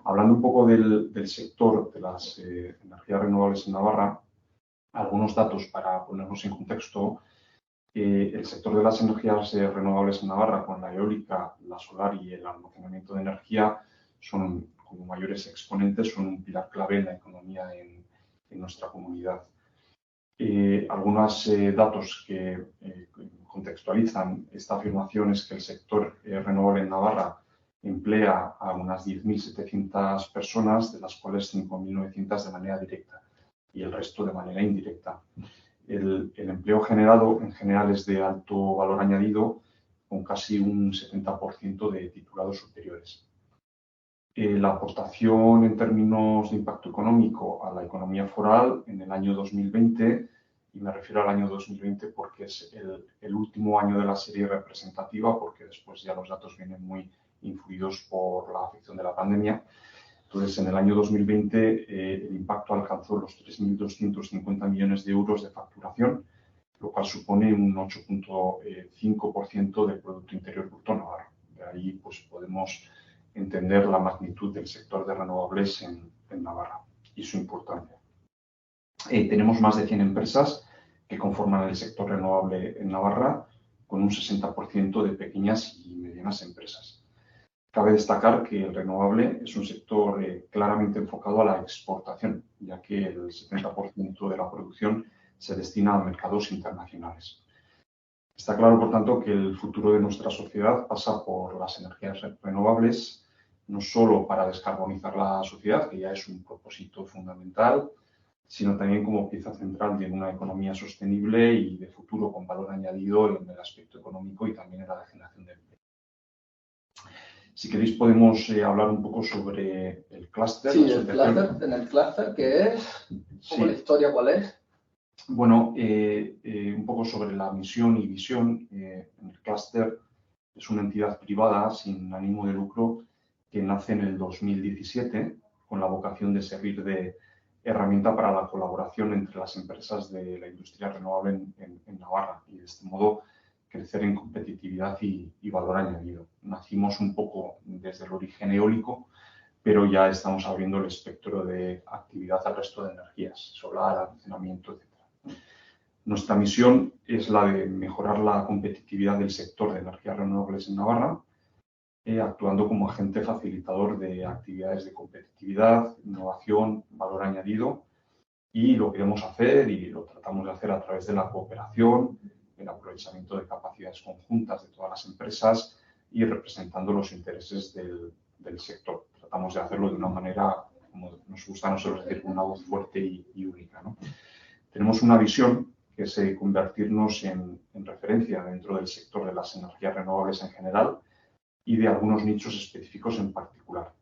Hablando un poco del sector de las energías renovables en Navarra, algunos datos para ponernos en contexto. El sector de las energías renovables en Navarra, con la eólica, la solar y el almacenamiento de energía, son como mayores exponentes, son un pilar clave en la economía en nuestra comunidad. Algunos datos que contextualizan esta afirmación es que el sector renovable en Navarra emplea a unas 10.700 personas, de las cuales 5.900 de manera directa y el resto de manera indirecta. El empleo generado en general es de alto valor añadido, con casi un 70% de titulados superiores. La aportación en términos de impacto económico a la economía foral en el año 2020, y me refiero al año 2020 porque es el último año de la serie representativa, porque después ya los datos vienen muy influidos por la afección de la pandemia. Entonces, en el año 2020 el impacto alcanzó los 3.250 millones de euros de facturación, lo cual supone un 8.5% del Producto Interior Bruto navarro. De ahí pues, podemos entender la magnitud del sector de renovables en Navarra y su importancia. Tenemos más de 100 empresas que conforman el sector renovable en Navarra, con un 60% de pequeñas y medianas empresas. Cabe destacar que el renovable es un sector claramente enfocado a la exportación, ya que el 70% de la producción se destina a mercados internacionales. Está claro, por tanto, que el futuro de nuestra sociedad pasa por las energías renovables, no solo para descarbonizar la sociedad, que ya es un propósito fundamental, sino también como pieza central de una economía sostenible y de futuro con valor añadido en el aspecto económico y también en la generación de empleo. Si queréis podemos hablar un poco sobre el clúster. Sí, en el clúster, ¿qué es? Sí. ¿La historia cuál es? Bueno, un poco sobre la misión y visión. El clúster es una entidad privada sin ánimo de lucro que nace en el 2017 con la vocación de servir de herramienta para la colaboración entre las empresas de la industria renovable en Navarra y de este modo crecer en competitividad y valor añadido. Nacimos un poco desde el origen eólico, pero ya estamos abriendo el espectro de actividad al resto de energías, solar, almacenamiento, etc. Nuestra misión es la de mejorar la competitividad del sector de energías renovables en Navarra, actuando como agente facilitador de actividades de competitividad, innovación, valor añadido, y lo queremos hacer y lo tratamos de hacer a través de la cooperación, el aprovechamiento de capacidades conjuntas de todas las empresas y representando los intereses del sector. Tratamos de hacerlo de una manera, como nos gusta a nosotros decir, una voz fuerte y única, ¿no? Tenemos una visión que es convertirnos en referencia dentro del sector de las energías renovables en general y de algunos nichos específicos en particular.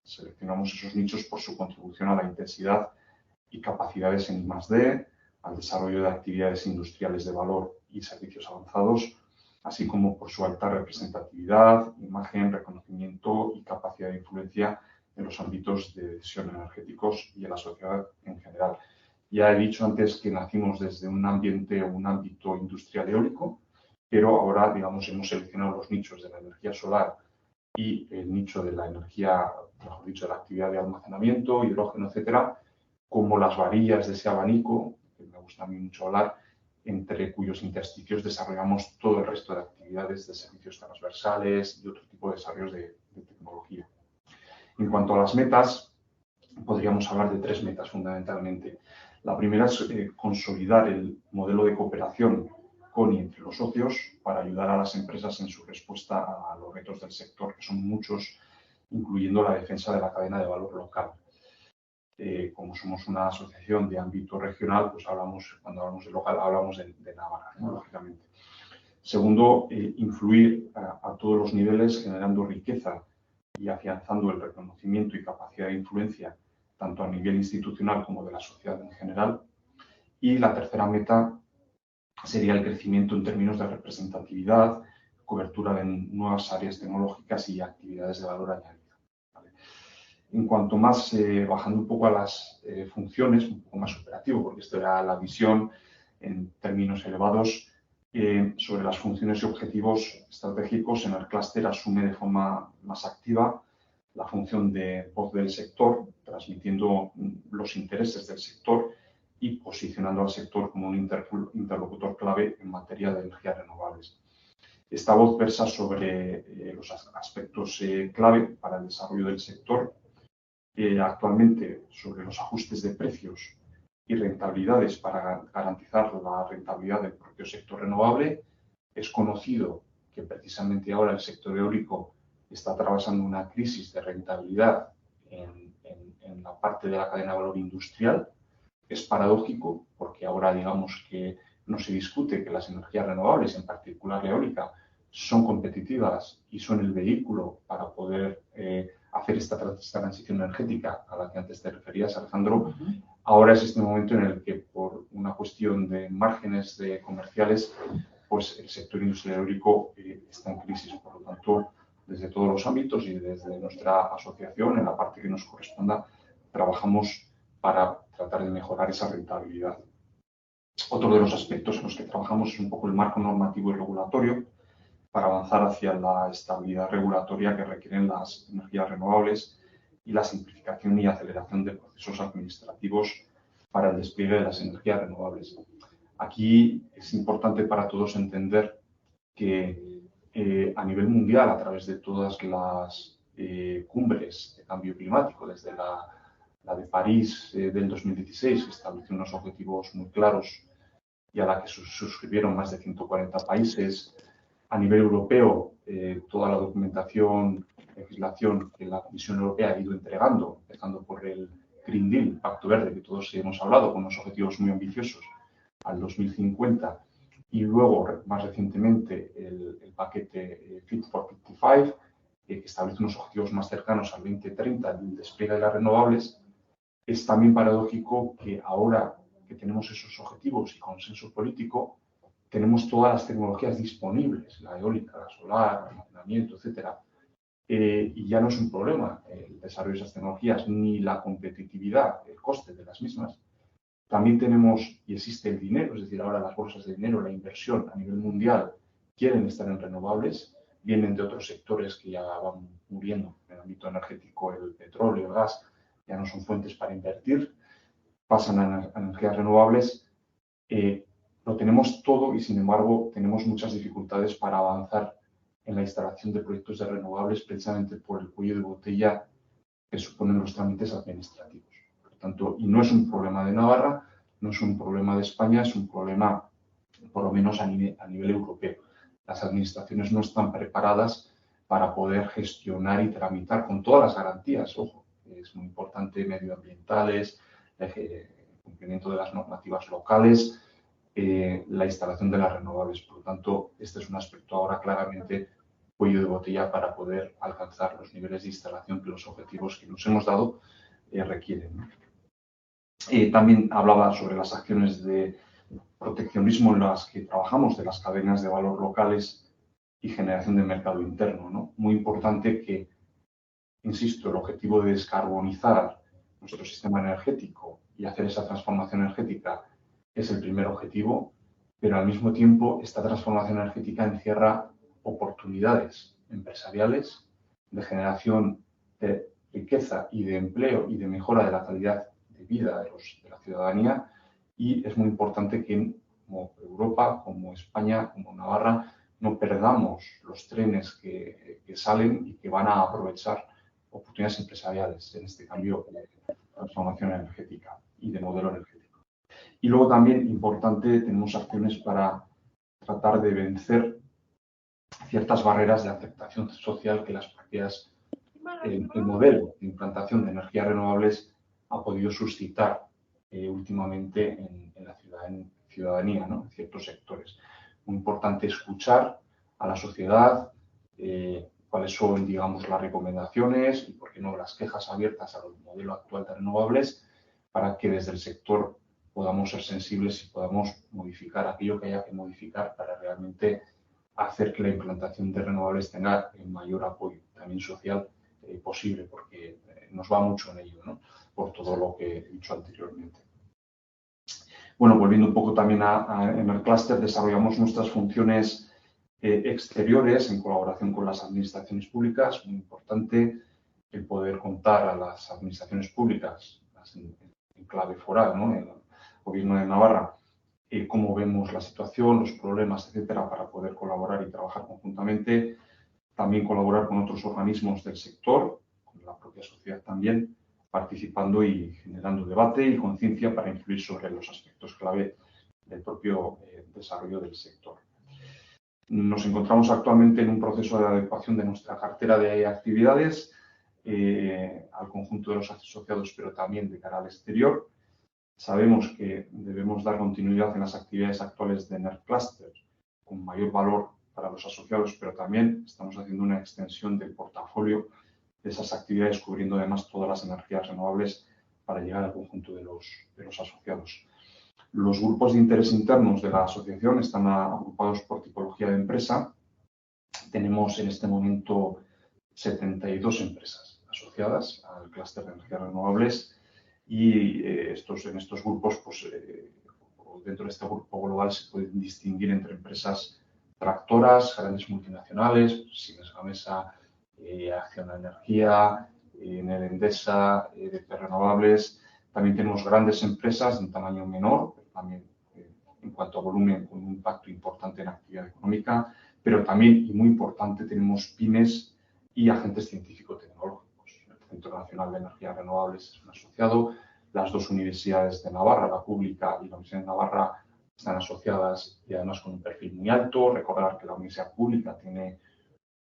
Seleccionamos esos nichos por su contribución a la intensidad y capacidades en I+D, al desarrollo de actividades industriales de valor y servicios avanzados, así como por su alta representatividad, imagen, reconocimiento y capacidad de influencia en los ámbitos de decisión energéticos y en la sociedad en general. Ya he dicho antes que nacimos desde un ambiente o un ámbito industrial eólico, pero ahora, digamos, hemos seleccionado los nichos de la energía solar y el nicho de la energía, mejor dicho, de la actividad de almacenamiento, hidrógeno, etcétera, como las varillas de ese abanico, que me gusta a mí mucho hablar, entre cuyos intersticios desarrollamos todo el resto de actividades de servicios transversales y otro tipo de desarrollos de tecnología. En cuanto a las metas, podríamos hablar de 3 metas fundamentalmente. La primera es consolidar el modelo de cooperación con y entre los socios para ayudar a las empresas en su respuesta a los retos del sector, que son muchos, incluyendo la defensa de la cadena de valor local. Como somos una asociación de ámbito regional, pues cuando hablamos de local, hablamos de Navarra, ¿no? Lógicamente. Segundo, influir a todos los niveles, generando riqueza y afianzando el reconocimiento y capacidad de influencia, tanto a nivel institucional como de la sociedad en general. Y la tercera meta sería el crecimiento en términos de representatividad, cobertura de nuevas áreas tecnológicas y actividades de valor añadido. ¿Vale? En cuanto más, bajando un poco a las funciones, un poco más operativo, porque esto era la visión en términos elevados, sobre las funciones y objetivos estratégicos, en el clúster asume de forma más activa la función de voz del sector, transmitiendo los intereses del sector y posicionando al sector como un interlocutor clave en materia de energías renovables. Esta voz versa sobre los aspectos clave para el desarrollo del sector, actualmente sobre los ajustes de precios y rentabilidades para garantizar la rentabilidad del propio sector renovable. Es conocido que precisamente ahora el sector eólico está atravesando una crisis de rentabilidad en la parte de la cadena de valor industrial. Es paradójico porque ahora digamos que no se discute que las energías renovables, en particular la eólica, son competitivas y son el vehículo para poder hacer esta transición energética a la que antes te referías, Alejandro. Ahora es este momento en el que, por una cuestión de márgenes comerciales, pues el sector industrial eólico está en crisis. Por lo tanto, desde todos los ámbitos y desde nuestra asociación, en la parte que nos corresponda, trabajamos para tratar de mejorar esa rentabilidad. Otro de los aspectos en los que trabajamos es un poco el marco normativo y regulatorio para avanzar hacia la estabilidad regulatoria que requieren las energías renovables y la simplificación y aceleración de procesos administrativos para el despliegue de las energías renovables. Aquí es importante para todos entender que a nivel mundial, a través de todas las cumbres de cambio climático, desde la de París del 2016, que estableció unos objetivos muy claros y a la que suscribieron más de 140 países, a nivel europeo, toda la documentación, legislación que la Comisión Europea ha ido entregando, empezando por el Green Deal, Pacto Verde, que todos hemos hablado, con unos objetivos muy ambiciosos al 2050, y luego, más recientemente, el paquete Fit for 55, que establece unos objetivos más cercanos al 2030 del despliegue de las renovables. Es también paradójico que ahora que tenemos esos objetivos y consenso político, tenemos todas las tecnologías disponibles, la eólica, la solar, el almacenamiento, etcétera, y ya no es un problema el desarrollo de esas tecnologías ni la competitividad, el coste de las mismas. También tenemos y existe el dinero, es decir, ahora las bolsas de dinero, la inversión a nivel mundial quieren estar en renovables, vienen de otros sectores que ya van muriendo en el ámbito energético, el petróleo, el gas, ya no son fuentes para invertir, pasan a energías renovables. Lo tenemos todo y, sin embargo, tenemos muchas dificultades para avanzar en la instalación de proyectos de renovables precisamente por el cuello de botella que suponen los trámites administrativos. Por lo tanto, y no es un problema de Navarra, no es un problema de España, es un problema, por lo menos a nivel europeo. Las administraciones no están preparadas para poder gestionar y tramitar con todas las garantías. Ojo, es muy importante medioambientales, el cumplimiento de las normativas locales, la instalación de las renovables. Por lo tanto, este es un aspecto ahora claramente cuello de botella para poder alcanzar los niveles de instalación que los objetivos que nos hemos dado requieren, ¿no? También hablaba sobre las acciones de proteccionismo en las que trabajamos, de las cadenas de valor locales y generación de mercado interno, ¿no? Muy importante que, insisto, el objetivo de descarbonizar nuestro sistema energético y hacer esa transformación energética es el primer objetivo, pero al mismo tiempo esta transformación energética encierra oportunidades empresariales de generación de riqueza y de empleo y de mejora de la calidad de vida de la ciudadanía, y es muy importante que como Europa, como España, como Navarra, no perdamos los trenes que salen y que van a aprovechar oportunidades empresariales en este cambio de transformación energética y de modelo energético. Y luego también importante, tenemos acciones para tratar de vencer ciertas barreras de aceptación social que las propias, el modelo de implantación de energías renovables ha podido suscitar últimamente en la ciudadanía, ¿no? En ciertos sectores. Muy importante escuchar a la sociedad, cuáles son, digamos, las recomendaciones y, por qué no, las quejas abiertas al modelo actual de renovables, para que desde el sector podamos ser sensibles y podamos modificar aquello que haya que modificar para realmente hacer que la implantación de renovables tenga el mayor apoyo, también social, posible, porque nos va mucho en ello, ¿no? Por todo lo que he dicho anteriormente. Bueno, volviendo un poco también en el clúster, desarrollamos nuestras funciones exteriores en colaboración con las administraciones públicas, muy importante, el poder contar a las administraciones públicas, en clave foral, ¿no? El Gobierno de Navarra, cómo vemos la situación, los problemas, etcétera, para poder colaborar y trabajar conjuntamente. También colaborar con otros organismos del sector, con la propia sociedad también, participando y generando debate y conciencia para influir sobre los aspectos clave del propio desarrollo del sector. Nos encontramos actualmente en un proceso de adecuación de nuestra cartera de actividades al conjunto de los asociados, pero también de cara al exterior. Sabemos que debemos dar continuidad en las actividades actuales de NERC Cluster con mayor valor para los asociados, pero también estamos haciendo una extensión del portafolio de esas actividades, cubriendo además todas las energías renovables para llegar al conjunto de los asociados. Los grupos de interés internos de la asociación están agrupados por tipología de empresa. Tenemos en este momento 72 empresas asociadas al clúster de energías renovables y en estos grupos, pues, dentro de este grupo global se pueden distinguir entre empresas tractoras, grandes multinacionales, Siemens Gamesa, Acciona Energía, Enel Endesa, de renovables. También tenemos grandes empresas de un tamaño menor, pero también en cuanto a volumen con un impacto importante en la actividad económica, pero también, y muy importante, tenemos pymes y agentes científico-tecnológicos. El Centro Nacional de Energías Renovables es un asociado, las dos universidades de Navarra, la pública y la Universidad de Navarra, están asociadas y además con un perfil muy alto. Recordar que la Universidad Pública tiene,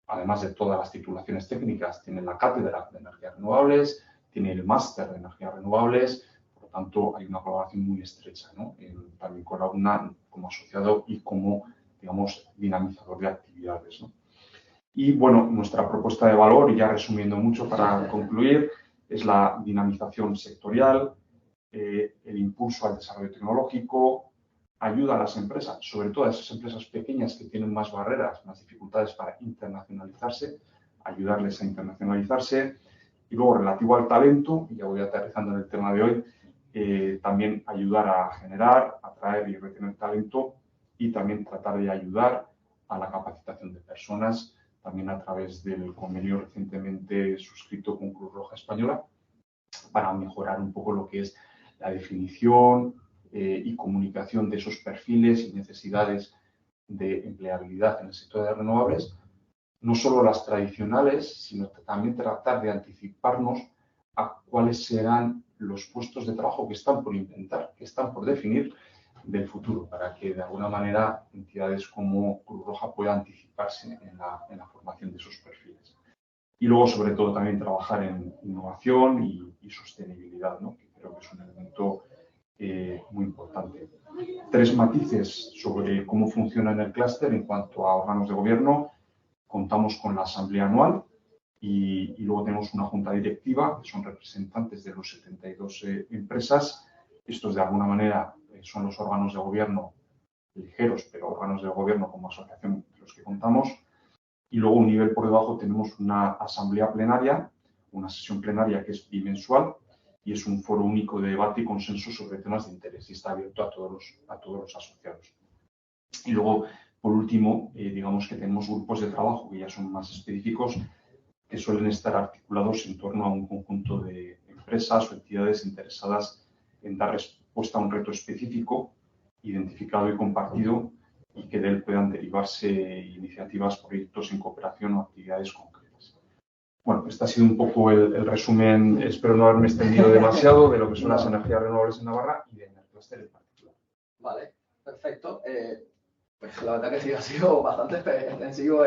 además de todas las titulaciones técnicas, tiene la cátedra de energías renovables, tiene el máster de energías renovables, por lo tanto hay una colaboración muy estrecha, ¿no? También con la UNAM como asociado y como, digamos, dinamizador de actividades, ¿no? Y bueno, nuestra propuesta de valor, y ya resumiendo mucho para concluir, es la dinamización sectorial, el impulso al desarrollo tecnológico, ayuda a las empresas, sobre todo a esas empresas pequeñas que tienen más barreras, más dificultades para internacionalizarse, ayudarles a internacionalizarse. Y luego, relativo al talento, y ya voy aterrizando en el tema de hoy, también ayudar a generar, atraer y retener talento y también tratar de ayudar a la capacitación de personas, también a través del convenio recientemente suscrito con Cruz Roja Española, para mejorar un poco lo que es la definición y comunicación de esos perfiles y necesidades de empleabilidad en el sector de renovables, no solo las tradicionales, sino también tratar de anticiparnos a cuáles serán los puestos de trabajo que están por inventar, que están por definir del futuro, para que de alguna manera entidades como Cruz Roja puedan anticiparse en la formación de esos perfiles. Y luego, sobre todo, también trabajar en innovación y sostenibilidad, ¿no? Que creo que es un elemento muy importante. 3 matices sobre cómo funciona en el clúster en cuanto a órganos de gobierno. Contamos con la asamblea anual y luego tenemos una junta directiva, que son representantes de los 72 empresas. Estos, de alguna manera, son los órganos de gobierno ligeros, pero órganos de gobierno como asociación de los que contamos. Y luego, un nivel por debajo, tenemos una asamblea plenaria, una sesión plenaria que es bimensual y es un foro único de debate y consenso sobre temas de interés y está abierto a todos los asociados. Y luego, por último, digamos que tenemos grupos de trabajo que ya son más específicos, que suelen estar articulados en torno a un conjunto de empresas o entidades interesadas en dar respuesta a un reto específico, identificado y compartido, y que de él puedan derivarse iniciativas, proyectos en cooperación o actividades concretas. Bueno, este ha sido un poco el resumen, espero no haberme extendido demasiado, de lo que son las energías renovables en Navarra y de NERC Cluster en particular. Vale, perfecto. Pues la verdad que sí ha sido bastante extensivo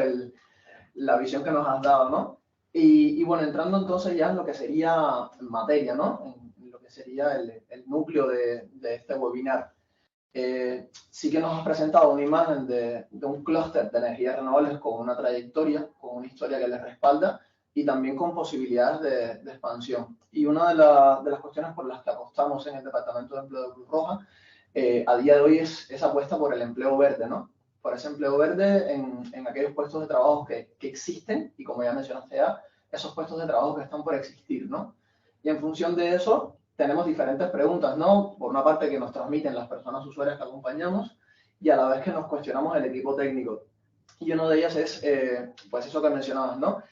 la visión que nos has dado, ¿no? Y bueno, entrando entonces ya en lo que sería materia, ¿no? En lo que sería el núcleo de este webinar. Sí que nos has presentado una imagen de un clúster de energías renovables con una trayectoria, con una historia que les respalda y también con posibilidades de expansión. Y una de las cuestiones por las que apostamos en el Departamento de Empleo de Cruz Roja a día de hoy es esa apuesta por el empleo verde, ¿no? Por ese empleo verde en aquellos puestos de trabajo que existen y, como ya mencionaste ya, esos puestos de trabajo que están por existir, ¿no? Y en función de eso, tenemos diferentes preguntas, ¿no? Por una parte que nos transmiten las personas usuarias que acompañamos y a la vez que nos cuestionamos el equipo técnico. Y una de ellas es, pues eso que mencionabas, ¿no?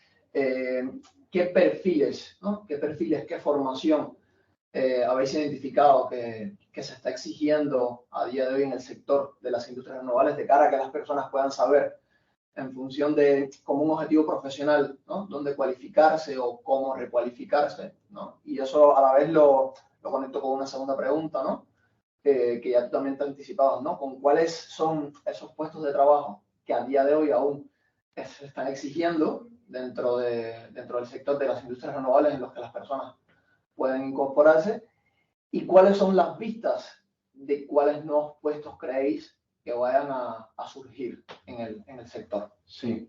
qué perfiles, ¿no? Qué formación habéis identificado que se está exigiendo a día de hoy en el sector de las industrias renovables de cara a que las personas puedan saber en función de como un objetivo profesional, ¿no? Dónde cualificarse o cómo recualificarse, ¿no? Y eso a la vez lo conecto con una segunda pregunta, ¿no? Que ya tú también te anticipabas, ¿no? Con cuáles son esos puestos de trabajo que a día de hoy aún se están exigiendo dentro del sector de las industrias renovables en los que las personas pueden incorporarse y cuáles son las vistas de cuáles nuevos puestos creéis que vayan a surgir en el sector. Sí.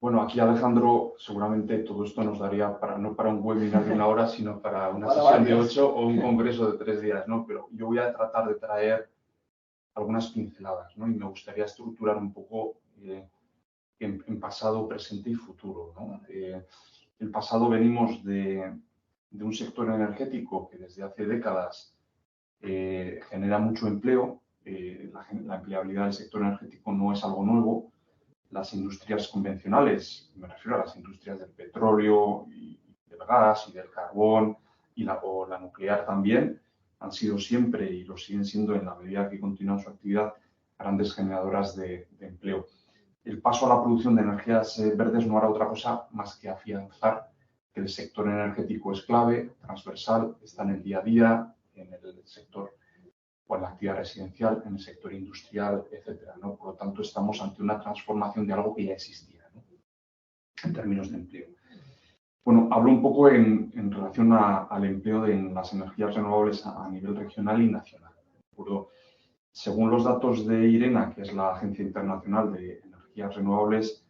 Bueno, aquí Alejandro, seguramente todo esto nos daría para, no para un webinar de 1 hora, sino para una sesión de 8 o un congreso de 3 días, ¿no? Pero yo voy a tratar de traer algunas pinceladas, ¿no? Y me gustaría estructurar un poco en pasado, presente y futuro, ¿no? El pasado venimos de un sector energético que desde hace décadas genera mucho empleo. La empleabilidad del sector energético no es algo nuevo. Las industrias convencionales, me refiero a las industrias del petróleo y del gas y del carbón o la nuclear también, han sido siempre y lo siguen siendo en la medida que continúan su actividad grandes generadoras de empleo. El paso a la producción de energías verdes no hará otra cosa más que afianzar que el sector energético es clave, transversal, está en el día a día, en el sector o en la actividad residencial, en el sector industrial, etcétera, ¿no? Por lo tanto, estamos ante una transformación de algo que ya existía, ¿no? En términos de empleo. Bueno, hablo un poco en relación al empleo en las energías renovables a nivel regional y nacional. Según los datos de IRENA, que es la Agencia Internacional de Energías Renovables,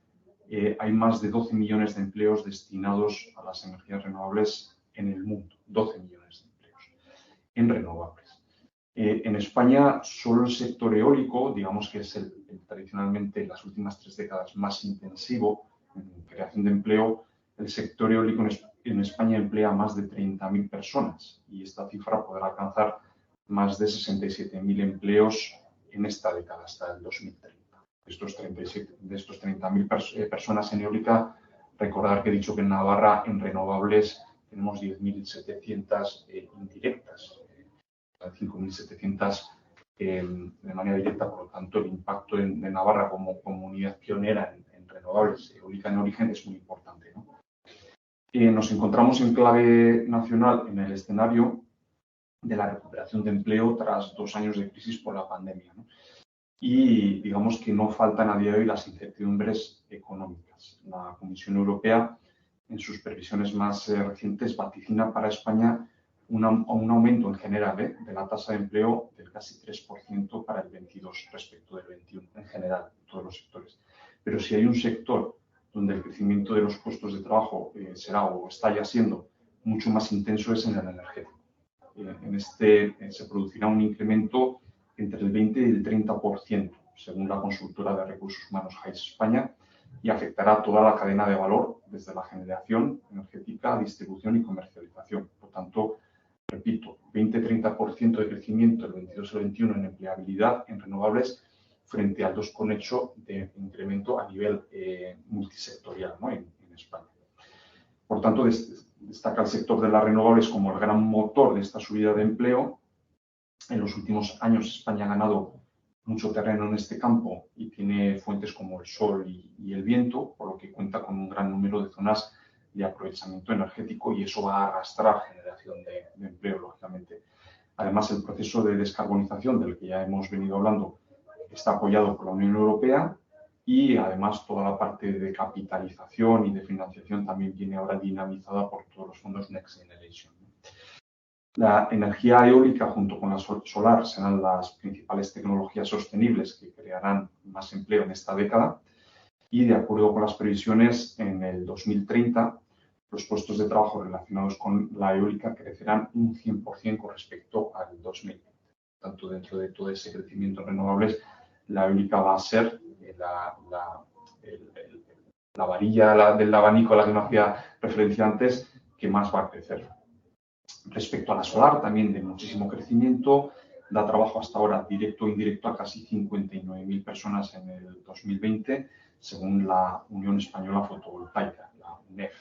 hay más de 12 millones de empleos destinados a las energías renovables en el mundo. 12 millones de empleos en renovables. En España, solo el sector eólico, digamos que es tradicionalmente en las últimas 3 décadas más intensivo en creación de empleo, el sector eólico en España emplea a más de 30.000 personas y esta cifra podrá alcanzar más de 67.000 empleos en esta década, hasta el 2030. De estos 30.000 personas en eólica, recordar que he dicho que en Navarra, en renovables, tenemos 10.700 indirectas. 5.700 de manera directa, por lo tanto el impacto de Navarra como comunidad pionera en renovables eólica en origen es muy importante, ¿no? Nos encontramos en clave nacional en el escenario de la recuperación de empleo tras 2 años de crisis por la pandemia, ¿no? Y digamos que no faltan a día de hoy las incertidumbres económicas. La Comisión Europea, en sus previsiones más recientes, vaticina para España un aumento en general de la tasa de empleo del casi 3% para el 22 respecto del 21 en general, en todos los sectores. Pero si hay un sector donde el crecimiento de los puestos de trabajo será o está ya siendo mucho más intenso es en el energético. En este se producirá un incremento entre el 20 y el 30%, según la consultora de recursos humanos Hayes España, y afectará a toda la cadena de valor, desde la generación energética, distribución y comercialización. Por tanto, repito, 20-30% de crecimiento del 22 al 21 en empleabilidad en renovables frente al 2,8% de incremento a nivel multisectorial, ¿no? en España. Por tanto, destaca el sector de las renovables como el gran motor de esta subida de empleo. En los últimos años España ha ganado mucho terreno en este campo y tiene fuentes como el sol y el viento, por lo que cuenta con un gran número de zonas de aprovechamiento energético y eso va a arrastrar generación de empleo, lógicamente. Además, el proceso de descarbonización del que ya hemos venido hablando está apoyado por la Unión Europea y además toda la parte de capitalización y de financiación también viene ahora dinamizada por todos los fondos Next Generation. La energía eólica junto con la solar serán las principales tecnologías sostenibles que crearán más empleo en esta década y, de acuerdo con las previsiones, en el 2030 los puestos de trabajo relacionados con la eólica crecerán un 100% con respecto al 2020. Tanto dentro de todo ese crecimiento en renovables, la eólica va a ser la varilla del abanico a la que me hacía referencia antes, que más va a crecer. Respecto a la solar, también de muchísimo crecimiento, da trabajo hasta ahora directo e indirecto a casi 59.000 personas en el 2020, según la Unión Española Fotovoltaica, la UNEF.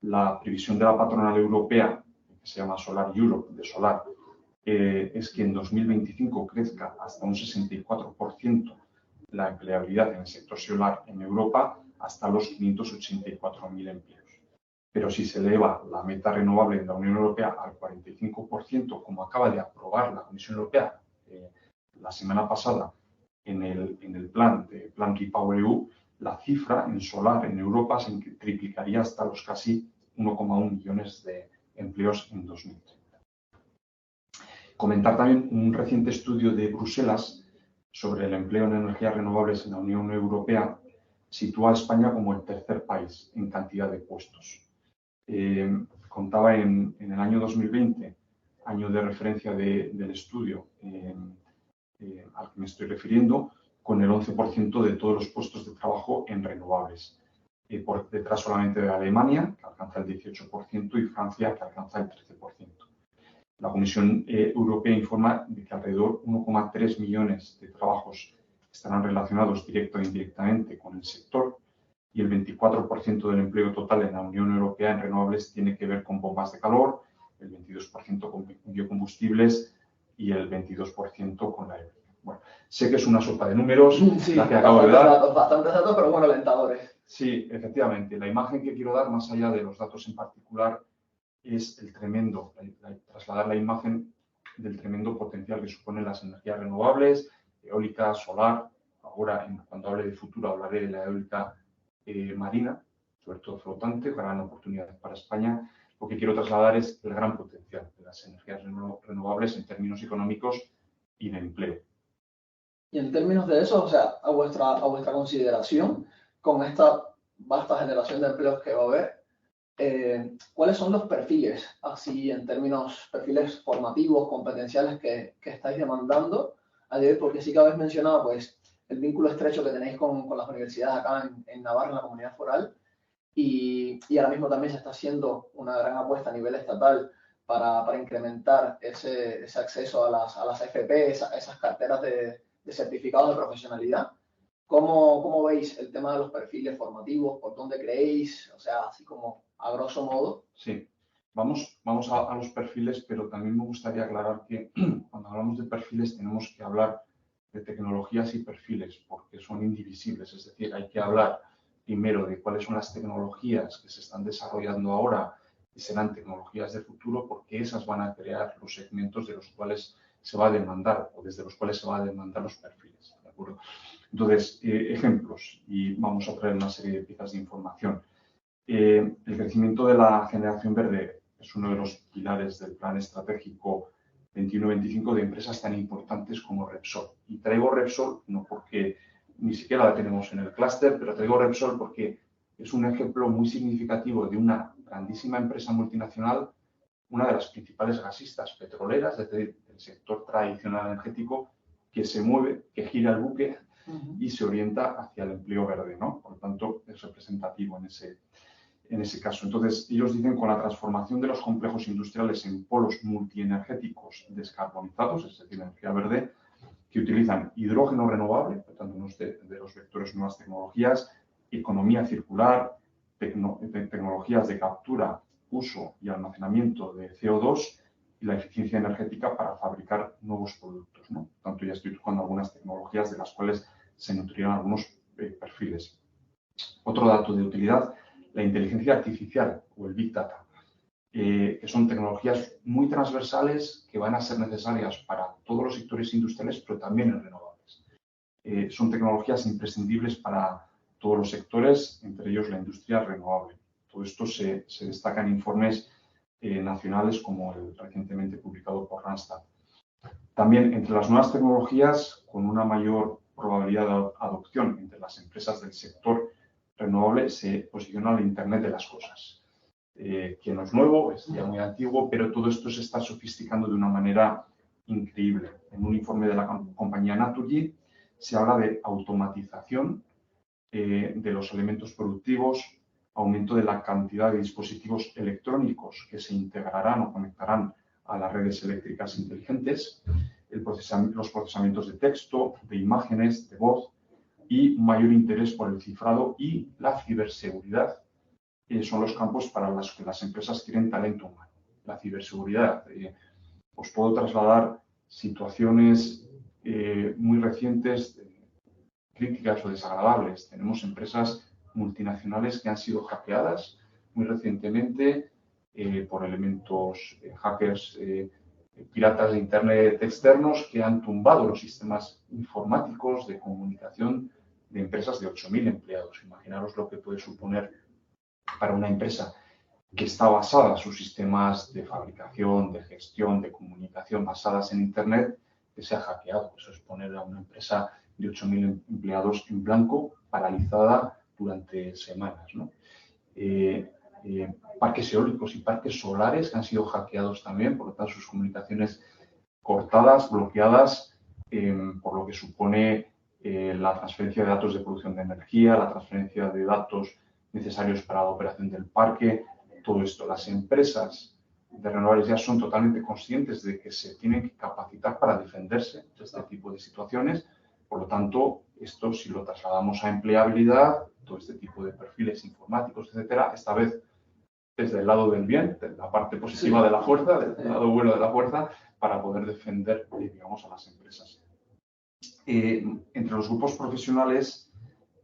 La previsión de la patronal europea, que se llama Solar Europe, de solar, es que en 2025 crezca hasta un 64% la empleabilidad en el sector solar en Europa hasta los 584.000 empleos. Pero si se eleva la meta renovable de la Unión Europea al 45%, como acaba de aprobar la Comisión Europea la semana pasada en el plan REPowerEU, la cifra en solar en Europa se triplicaría hasta los casi 1,1 millones de empleos en 2030. Comentar también un reciente estudio de Bruselas sobre el empleo en energías renovables en la Unión Europea sitúa a España como el tercer país en cantidad de puestos. Contaba en el año 2020, año de referencia del estudio al que me estoy refiriendo, con el 11% de todos los puestos de trabajo en renovables. Por detrás solamente de Alemania, que alcanza el 18%, y Francia, que alcanza el 13%. La Comisión Europea informa de que alrededor de 1,3 millones de trabajos estarán relacionados directa o indirectamente con el sector y el 24% del empleo total en la Unión Europea en renovables tiene que ver con bombas de calor, el 22% con biocombustibles y el 22% con la eólica. Bueno, sé que es una sopa de números, sí, la que acabo de dar. Bastantes datos, pero bueno, alentadores. Sí, efectivamente. La imagen que quiero dar, más allá de los datos en particular, es el tremendo, trasladar la imagen del tremendo potencial que suponen las energías renovables, eólica, solar. Ahora, cuando hable de futuro, hablaré de la eólica marina, sobre todo flotante, gran oportunidad para España. Lo que quiero trasladar es el gran potencial de las energías renovables en términos económicos y de empleo. Y en términos de eso, o sea, a vuestra consideración, con esta vasta generación de empleos que va a haber, ¿cuáles son los perfiles, así en términos perfiles formativos, competenciales que estáis demandando a día de hoy? Porque sí que habéis mencionado pues, el vínculo estrecho que tenéis con las universidades acá en Navarra, en la comunidad foral, y ahora mismo también se está haciendo una gran apuesta a nivel estatal para incrementar ese acceso a las FP, esas carteras de certificados de profesionalidad. ¿Cómo veis el tema de los perfiles formativos? ¿Por dónde creéis? O sea, así como a grosso modo. Sí, vamos a los perfiles, pero también me gustaría aclarar que cuando hablamos de perfiles tenemos que hablar de tecnologías y perfiles, porque son indivisibles. Es decir, hay que hablar primero de cuáles son las tecnologías que se están desarrollando ahora y serán tecnologías del futuro, porque esas van a crear los segmentos de los cuales se va a demandar o desde los cuales se va a demandar los perfiles. ¿De acuerdo? Entonces, ejemplos, y vamos a traer una serie de piezas de información. El crecimiento de la generación verde es uno de los pilares del plan estratégico 21-25 de empresas tan importantes como Repsol. Y traigo Repsol no porque ni siquiera la tenemos en el clúster, pero traigo Repsol porque es un ejemplo muy significativo de una grandísima empresa multinacional, una de las principales gasistas petroleras, es decir, del sector tradicional energético, que se mueve, que gira el buque y se orienta hacia el empleo verde, ¿no? Por lo tanto, es representativo en ese caso. Entonces, ellos dicen que con la transformación de los complejos industriales en polos multienergéticos descarbonizados, es decir, energía verde, que utilizan hidrógeno renovable, por tanto, uno de los vectores nuevas tecnologías, economía circular, tecnologías de captura, uso y almacenamiento de CO2 y la eficiencia energética para fabricar nuevos productos, ¿no? Por tanto, ya estoy tocando algunas tecnologías de las cuales se nutrirán algunos perfiles. Otro dato de utilidad, la inteligencia artificial o el Big Data, que son tecnologías muy transversales que van a ser necesarias para todos los sectores industriales, pero también en renovables. Son tecnologías imprescindibles para todos los sectores, entre ellos la industria renovable. Todo esto se destaca en informes nacionales como el recientemente publicado por Randstad. También entre las nuevas tecnologías, con una mayor probabilidad de adopción entre las empresas del sector renovable, se posiciona el Internet de las cosas, que no es nuevo, es ya muy antiguo, pero todo esto se está sofisticando de una manera increíble. En un informe de la compañía Naturgy se habla de automatización de los elementos productivos, aumento de la cantidad de dispositivos electrónicos que se integrarán o conectarán a las redes eléctricas inteligentes, los procesamientos de texto, de imágenes, de voz, y un mayor interés por el cifrado y la ciberseguridad son los campos para los que las empresas quieren talento humano. La ciberseguridad. Os puedo trasladar situaciones muy recientes, críticas o desagradables. Tenemos empresas multinacionales que han sido hackeadas muy recientemente por elementos hackers piratas de Internet externos que han tumbado los sistemas informáticos de comunicación de empresas de 8.000 empleados. Imaginaros lo que puede suponer para una empresa que está basada, sus sistemas de fabricación, de gestión, de comunicación basadas en Internet, que sea hackeado. Eso es poner a una empresa de 8.000 empleados en blanco, paralizada durante semanas, ¿no? Parques eólicos y parques solares que han sido hackeados también, por lo tanto sus comunicaciones cortadas, bloqueadas, por lo que supone la transferencia de datos de producción de energía, la transferencia de datos necesarios para la operación del parque, todo esto. Las empresas de renovables ya son totalmente conscientes de que se tienen que capacitar para defenderse de este tipo de situaciones. Por lo tanto, esto si lo trasladamos a empleabilidad, todo este tipo de perfiles informáticos, etcétera, esta vez desde el lado del bien, de la parte positiva de la fuerza, del lado bueno de la fuerza, para poder defender, digamos, a las empresas. Entre los grupos profesionales,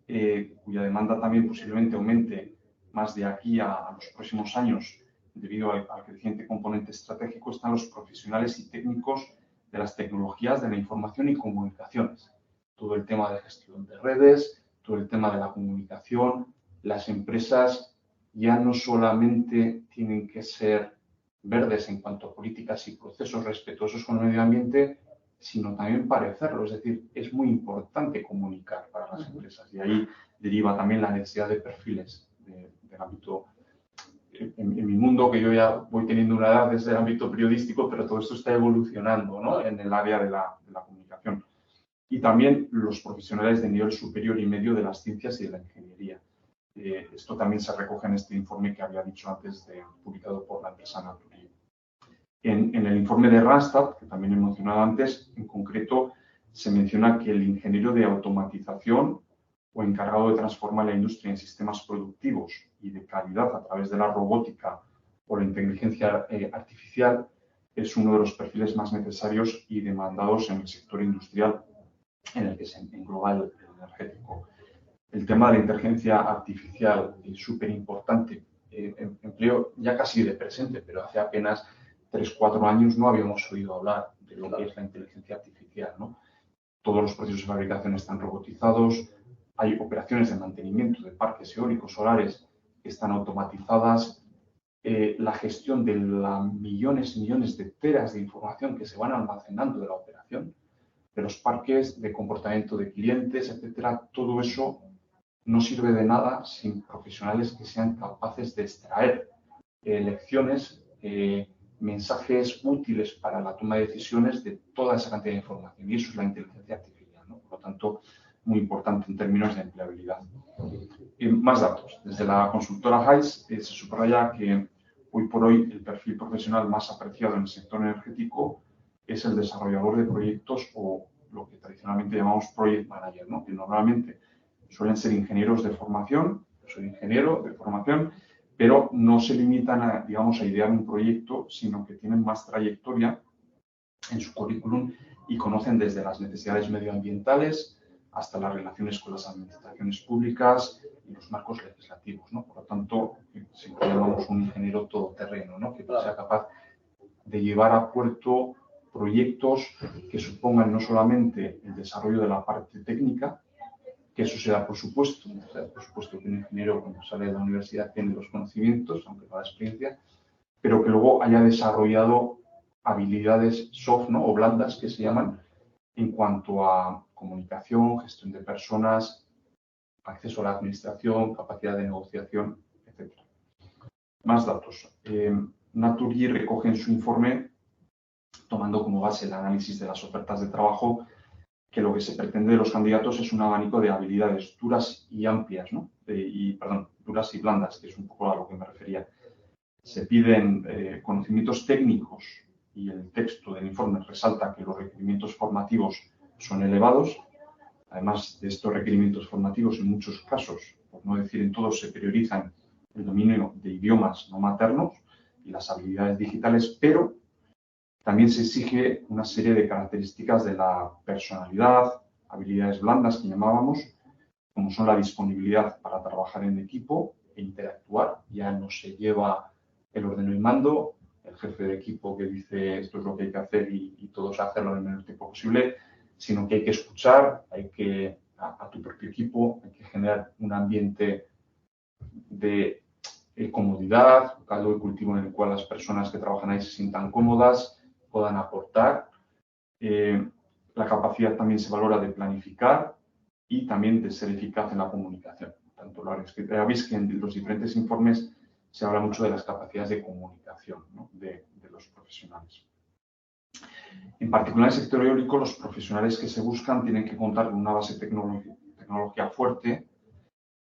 cuya demanda también posiblemente aumente más de aquí a los próximos años debido al creciente componente estratégico, están los profesionales y técnicos de las tecnologías de la información y comunicaciones. Todo el tema de gestión de redes, todo el tema de la comunicación. Las empresas ya no solamente tienen que ser verdes en cuanto a políticas y procesos respetuosos con el medio ambiente, sino también parecerlo. Es decir, es muy importante comunicar para las empresas y ahí deriva también la necesidad de perfiles del ámbito. En mi mundo, que yo ya voy teniendo una edad desde el ámbito periodístico, pero todo esto está evolucionando, ¿no?, en el área de la comunicación. Y también los profesionales de nivel superior y medio de las ciencias y de la ingeniería. Esto también se recoge en este informe que había dicho antes, publicado por la empresa Naturgy. En el informe de Randstad, que también he mencionado antes, en concreto se menciona que el ingeniero de automatización o encargado de transformar la industria en sistemas productivos y de calidad a través de la robótica o la inteligencia artificial es uno de los perfiles más necesarios y demandados en el sector industrial en el que se engloba el energético. El tema de la inteligencia artificial es súper importante. Empleo ya casi de presente, pero hace apenas 3-4 años no habíamos oído hablar de lo que es la inteligencia artificial, ¿no? Todos los procesos de fabricación están robotizados, hay operaciones de mantenimiento de parques eólicos solares que están automatizadas, la gestión de millones y millones de teras de información que se van almacenando de la operación, de los parques, de comportamiento de clientes, etcétera. Todo eso no sirve de nada sin profesionales que sean capaces de extraer lecciones, mensajes útiles para la toma de decisiones de toda esa cantidad de información. Y eso es la inteligencia artificial, ¿no? Por lo tanto, muy importante en términos de empleabilidad. Más datos. Desde la consultora Hayes se subraya que hoy por hoy el perfil profesional más apreciado en el sector energético es el desarrollador de proyectos o lo que tradicionalmente llamamos project manager, ¿no?, que normalmente suelen ser ingenieros de formación. Yo soy ingeniero de formación, pero no se limitan a, digamos, a idear un proyecto, sino que tienen más trayectoria en su currículum y conocen desde las necesidades medioambientales hasta las relaciones con las administraciones públicas y los marcos legislativos, ¿no? Por lo tanto, siempre llamamos un ingeniero todoterreno, ¿no?, que sea capaz de llevar a puerto proyectos que supongan no solamente el desarrollo de la parte técnica, que eso se da por supuesto, que un ingeniero cuando sale de la universidad tiene los conocimientos, aunque no la experiencia, pero que luego haya desarrollado habilidades soft, ¿no?, o blandas, que se llaman, en cuanto a comunicación, gestión de personas, acceso a la administración, capacidad de negociación, etc. Más datos. Naturgy recoge en su informe, tomando como base el análisis de las ofertas de trabajo, que lo que se pretende de los candidatos es un abanico de habilidades duras y amplias, ¿no? Duras y blandas, que es un poco a lo que me refería. Se piden conocimientos técnicos y el texto del informe resalta que los requerimientos formativos son elevados. Además de estos requerimientos formativos, en muchos casos, por no decir en todos, se priorizan el dominio de idiomas no maternos y las habilidades digitales, pero también se exige una serie de características de la personalidad, habilidades blandas que llamábamos, como son la disponibilidad para trabajar en equipo e interactuar. Ya no se lleva el ordeno y mando, el jefe de equipo que dice esto es lo que hay que hacer y todos hacerlo en el menor tiempo posible, sino que hay que escuchar, hay que a tu propio equipo, hay que generar un ambiente de comodidad, un caldo de cultivo en el cual las personas que trabajan ahí se sientan cómodas, puedan aportar. La capacidad también se valora de planificar y también de ser eficaz en la comunicación. Tanto ya veis que en los diferentes informes se habla mucho de las capacidades de comunicación, ¿no? de los profesionales. En particular, en el sector eólico, los profesionales que se buscan tienen que contar con una base tecnológica fuerte,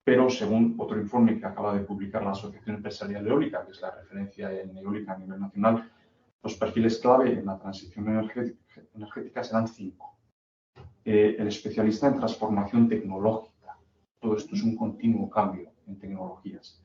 pero según otro informe que acaba de publicar la Asociación Empresarial Eólica, que es la referencia en eólica a nivel nacional, los perfiles clave en la transición energética serán 5. El especialista en transformación tecnológica. Todo esto es un continuo cambio en tecnologías.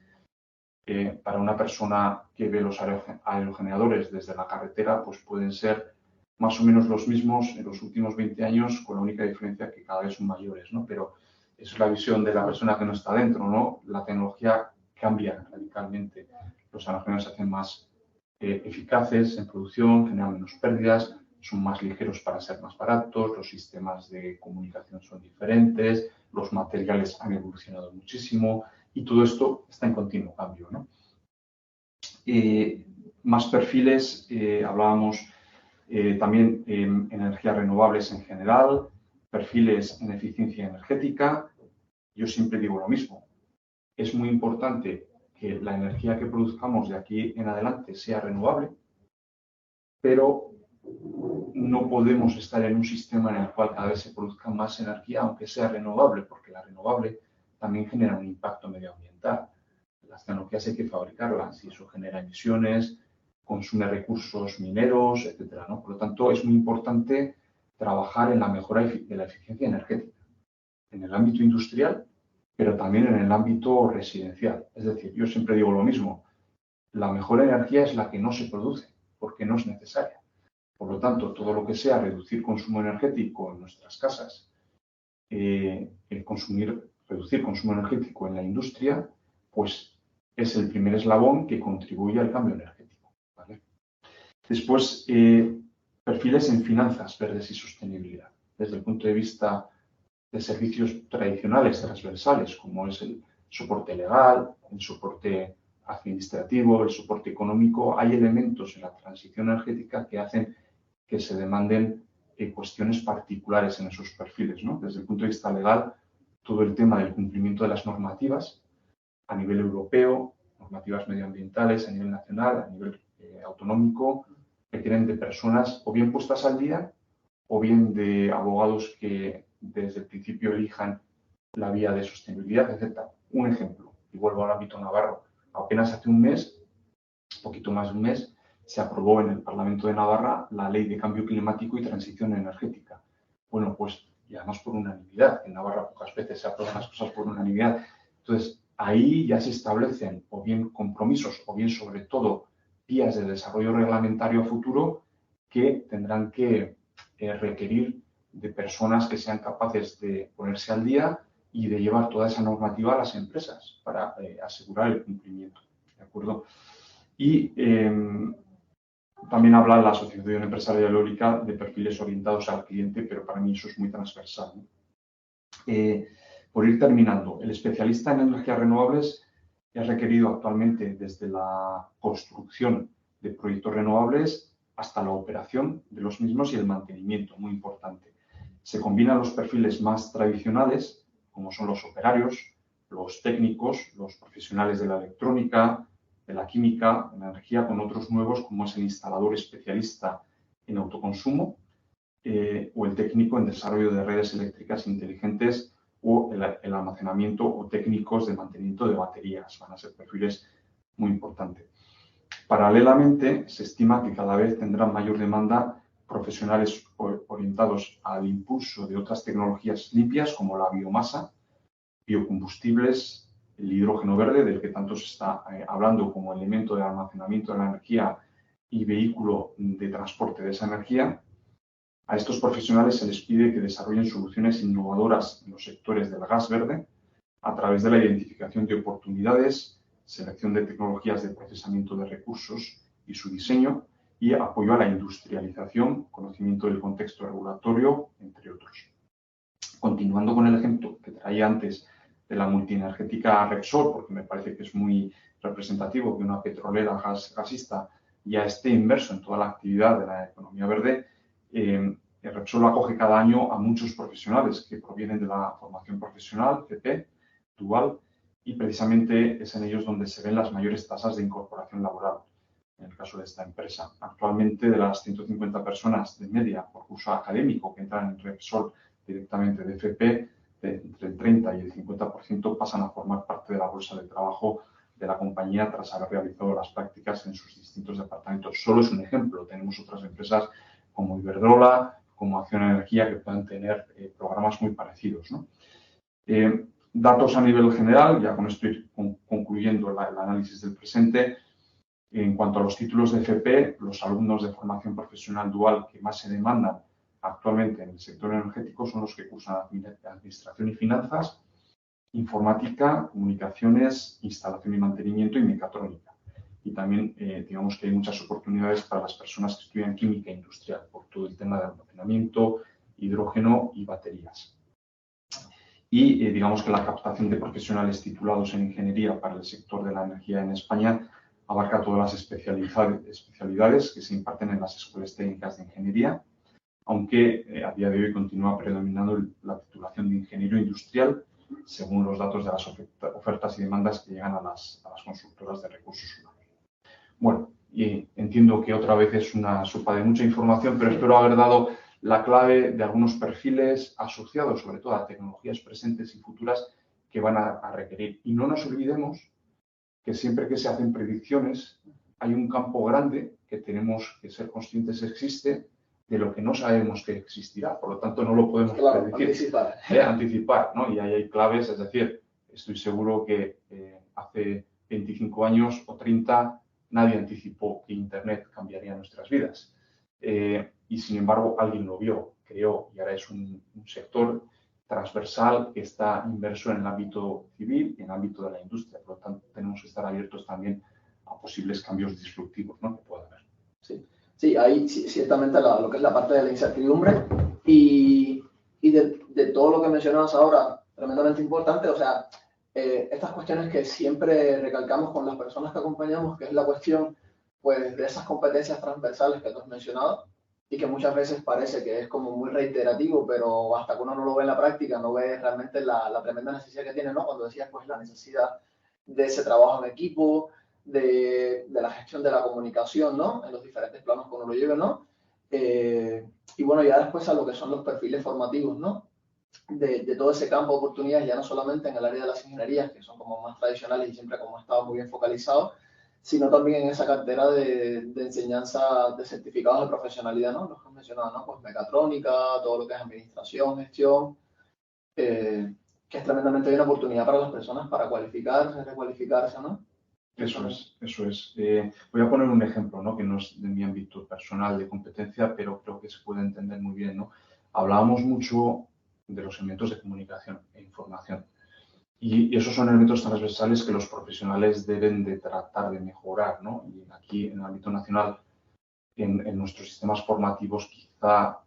Para una persona que ve los aerogeneradores desde la carretera, pues pueden ser más o menos los mismos en los últimos 20 años, con la única diferencia que cada vez son mayores, ¿no? Pero esa es la visión de la persona que no está dentro, ¿no? La tecnología cambia radicalmente. Los aerogeneradores se hacen más eficaces en producción, generan menos pérdidas, son más ligeros para ser más baratos, los sistemas de comunicación son diferentes, los materiales han evolucionado muchísimo y todo esto está en continuo cambio, ¿no? Más perfiles, hablábamos también en energías renovables en general, perfiles en eficiencia energética. Yo siempre digo lo mismo, es muy importante que la energía que produzcamos de aquí en adelante sea renovable, pero no podemos estar en un sistema en el cual cada vez se produzca más energía, aunque sea renovable, porque la renovable también genera un impacto medioambiental. Las tecnologías hay que fabricarlas y eso genera emisiones, consume recursos mineros, etcétera, ¿no? Por lo tanto, es muy importante trabajar en la mejora de la eficiencia energética, en el ámbito industrial, pero también en el ámbito residencial. Es decir, yo siempre digo lo mismo, la mejor energía es la que no se produce, porque no es necesaria. Por lo tanto, todo lo que sea reducir consumo energético en nuestras casas, reducir consumo energético en la industria, pues es el primer eslabón que contribuye al cambio energético, ¿vale? Después, perfiles en finanzas verdes y sostenibilidad. Desde el punto de vista de servicios tradicionales, transversales, como es el soporte legal, el soporte administrativo, el soporte económico, hay elementos en la transición energética que hacen que se demanden cuestiones particulares en esos perfiles, ¿no? Desde el punto de vista legal, todo el tema del cumplimiento de las normativas a nivel europeo, normativas medioambientales a nivel nacional, a nivel autonómico, requieren de personas o bien puestas al día o bien de abogados que desde el principio elijan la vía de sostenibilidad, etc. Un ejemplo, y vuelvo al ámbito navarro. Apenas hace un mes, poquito más de un mes, se aprobó en el Parlamento de Navarra la Ley de Cambio Climático y Transición Energética. Bueno, pues, y además por unanimidad. En Navarra pocas veces se aprueban las cosas por unanimidad. Entonces, ahí ya se establecen o bien compromisos o bien, sobre todo, vías de desarrollo reglamentario a futuro que tendrán que requerir de personas que sean capaces de ponerse al día y de llevar toda esa normativa a las empresas para asegurar el cumplimiento. ¿De acuerdo? Y también habla la Asociación Empresarial Eólica de perfiles orientados al cliente, pero para mí eso es muy transversal, ¿no? Por ir terminando, el especialista en energías renovables es requerido actualmente desde la construcción de proyectos renovables hasta la operación de los mismos y el mantenimiento, muy importante. Se combinan los perfiles más tradicionales, como son los operarios, los técnicos, los profesionales de la electrónica, de la química, de la energía, con otros nuevos como es el instalador especialista en autoconsumo o el técnico en desarrollo de redes eléctricas inteligentes o el almacenamiento o técnicos de mantenimiento de baterías. Van a ser perfiles muy importantes. Paralelamente, se estima que cada vez tendrán mayor demanda profesionales orientados al impulso de otras tecnologías limpias como la biomasa, biocombustibles, el hidrógeno verde, del que tanto se está hablando como elemento de almacenamiento de la energía y vehículo de transporte de esa energía. A estos profesionales se les pide que desarrollen soluciones innovadoras en los sectores del gas verde a través de la identificación de oportunidades, selección de tecnologías de procesamiento de recursos y su diseño, y apoyo a la industrialización, conocimiento del contexto regulatorio, entre otros. Continuando con el ejemplo que traía antes de la multienergética Repsol, porque me parece que es muy representativo que una petrolera gasista ya esté inmerso en toda la actividad de la economía verde, Repsol acoge cada año a muchos profesionales que provienen de la formación profesional, FP, dual, y precisamente es en ellos donde se ven las mayores tasas de incorporación laboral, en el caso de esta empresa. Actualmente, de las 150 personas de media por curso académico que entran en Repsol directamente de FP, entre el 30 y el 50% pasan a formar parte de la bolsa de trabajo de la compañía tras haber realizado las prácticas en sus distintos departamentos. Solo es un ejemplo. Tenemos otras empresas como Iberdrola, como Acciona Energía, que pueden tener programas muy parecidos, ¿no? Datos a nivel general, ya con esto estoy concluyendo el análisis del presente. En cuanto a los títulos de FP, los alumnos de formación profesional dual que más se demandan actualmente en el sector energético son los que cursan Administración y Finanzas, Informática, Comunicaciones, Instalación y Mantenimiento y Mecatrónica. Y también, digamos que hay muchas oportunidades para las personas que estudian Química Industrial, por todo el tema de almacenamiento, hidrógeno y baterías. Y digamos que la captación de profesionales titulados en Ingeniería para el sector de la energía en España abarca todas las especialidades que se imparten en las escuelas técnicas de ingeniería, aunque a día de hoy continúa predominando la titulación de ingeniero industrial, según los datos de las ofertas y demandas que llegan a las consultoras de recursos humanos. Bueno, y entiendo que otra vez es una sopa de mucha información, pero espero haber dado la clave de algunos perfiles asociados, sobre todo a tecnologías presentes y futuras que van a requerir. Y no nos olvidemos que siempre que se hacen predicciones hay un campo grande que tenemos que ser conscientes existe de lo que no sabemos que existirá. Por lo tanto, no lo podemos predecir. Anticipar, ¿no? Y ahí hay claves, es decir, estoy seguro que hace 25 años o 30 nadie anticipó que Internet cambiaría nuestras vidas. Y sin embargo, alguien lo vio, creó, y ahora es un sector transversal que está inmerso en el ámbito civil y en el ámbito de la industria. Por lo tanto, tenemos que estar abiertos también a posibles cambios disruptivos, ¿no?, que pueda haber. Sí, ahí ciertamente lo que es la parte de la incertidumbre y de todo lo que mencionabas ahora, tremendamente importante. O sea, estas cuestiones que siempre recalcamos con las personas que acompañamos, que es la cuestión pues, de esas competencias transversales que tú has mencionado, y que muchas veces parece que es como muy reiterativo, pero hasta que uno no lo ve en la práctica, no ve realmente la tremenda necesidad que tiene, ¿no? Cuando decías, pues, la necesidad de ese trabajo en equipo, de la gestión de la comunicación, ¿no? En los diferentes planos que uno lo lleve, ¿no? Y bueno, ya después a lo que son los perfiles formativos, ¿no? De todo ese campo de oportunidades, ya no solamente en el área de las ingenierías, que son como más tradicionales y siempre como estado muy bien focalizados, sino también en esa cartera de enseñanza de certificados de profesionalidad, ¿no? Los que has mencionado, ¿no? Pues mecatrónica, todo lo que es administración, gestión, que es tremendamente una oportunidad para las personas para cualificarse, recualificarse, ¿no? Eso es. Voy a poner un ejemplo, ¿no?, que no es de mi ámbito personal de competencia, pero creo que se puede entender muy bien, ¿no? Hablábamos mucho de los elementos de comunicación e información. Y esos son elementos transversales que los profesionales deben de tratar de mejorar, ¿no? Y aquí, en el ámbito nacional, en nuestros sistemas formativos, quizá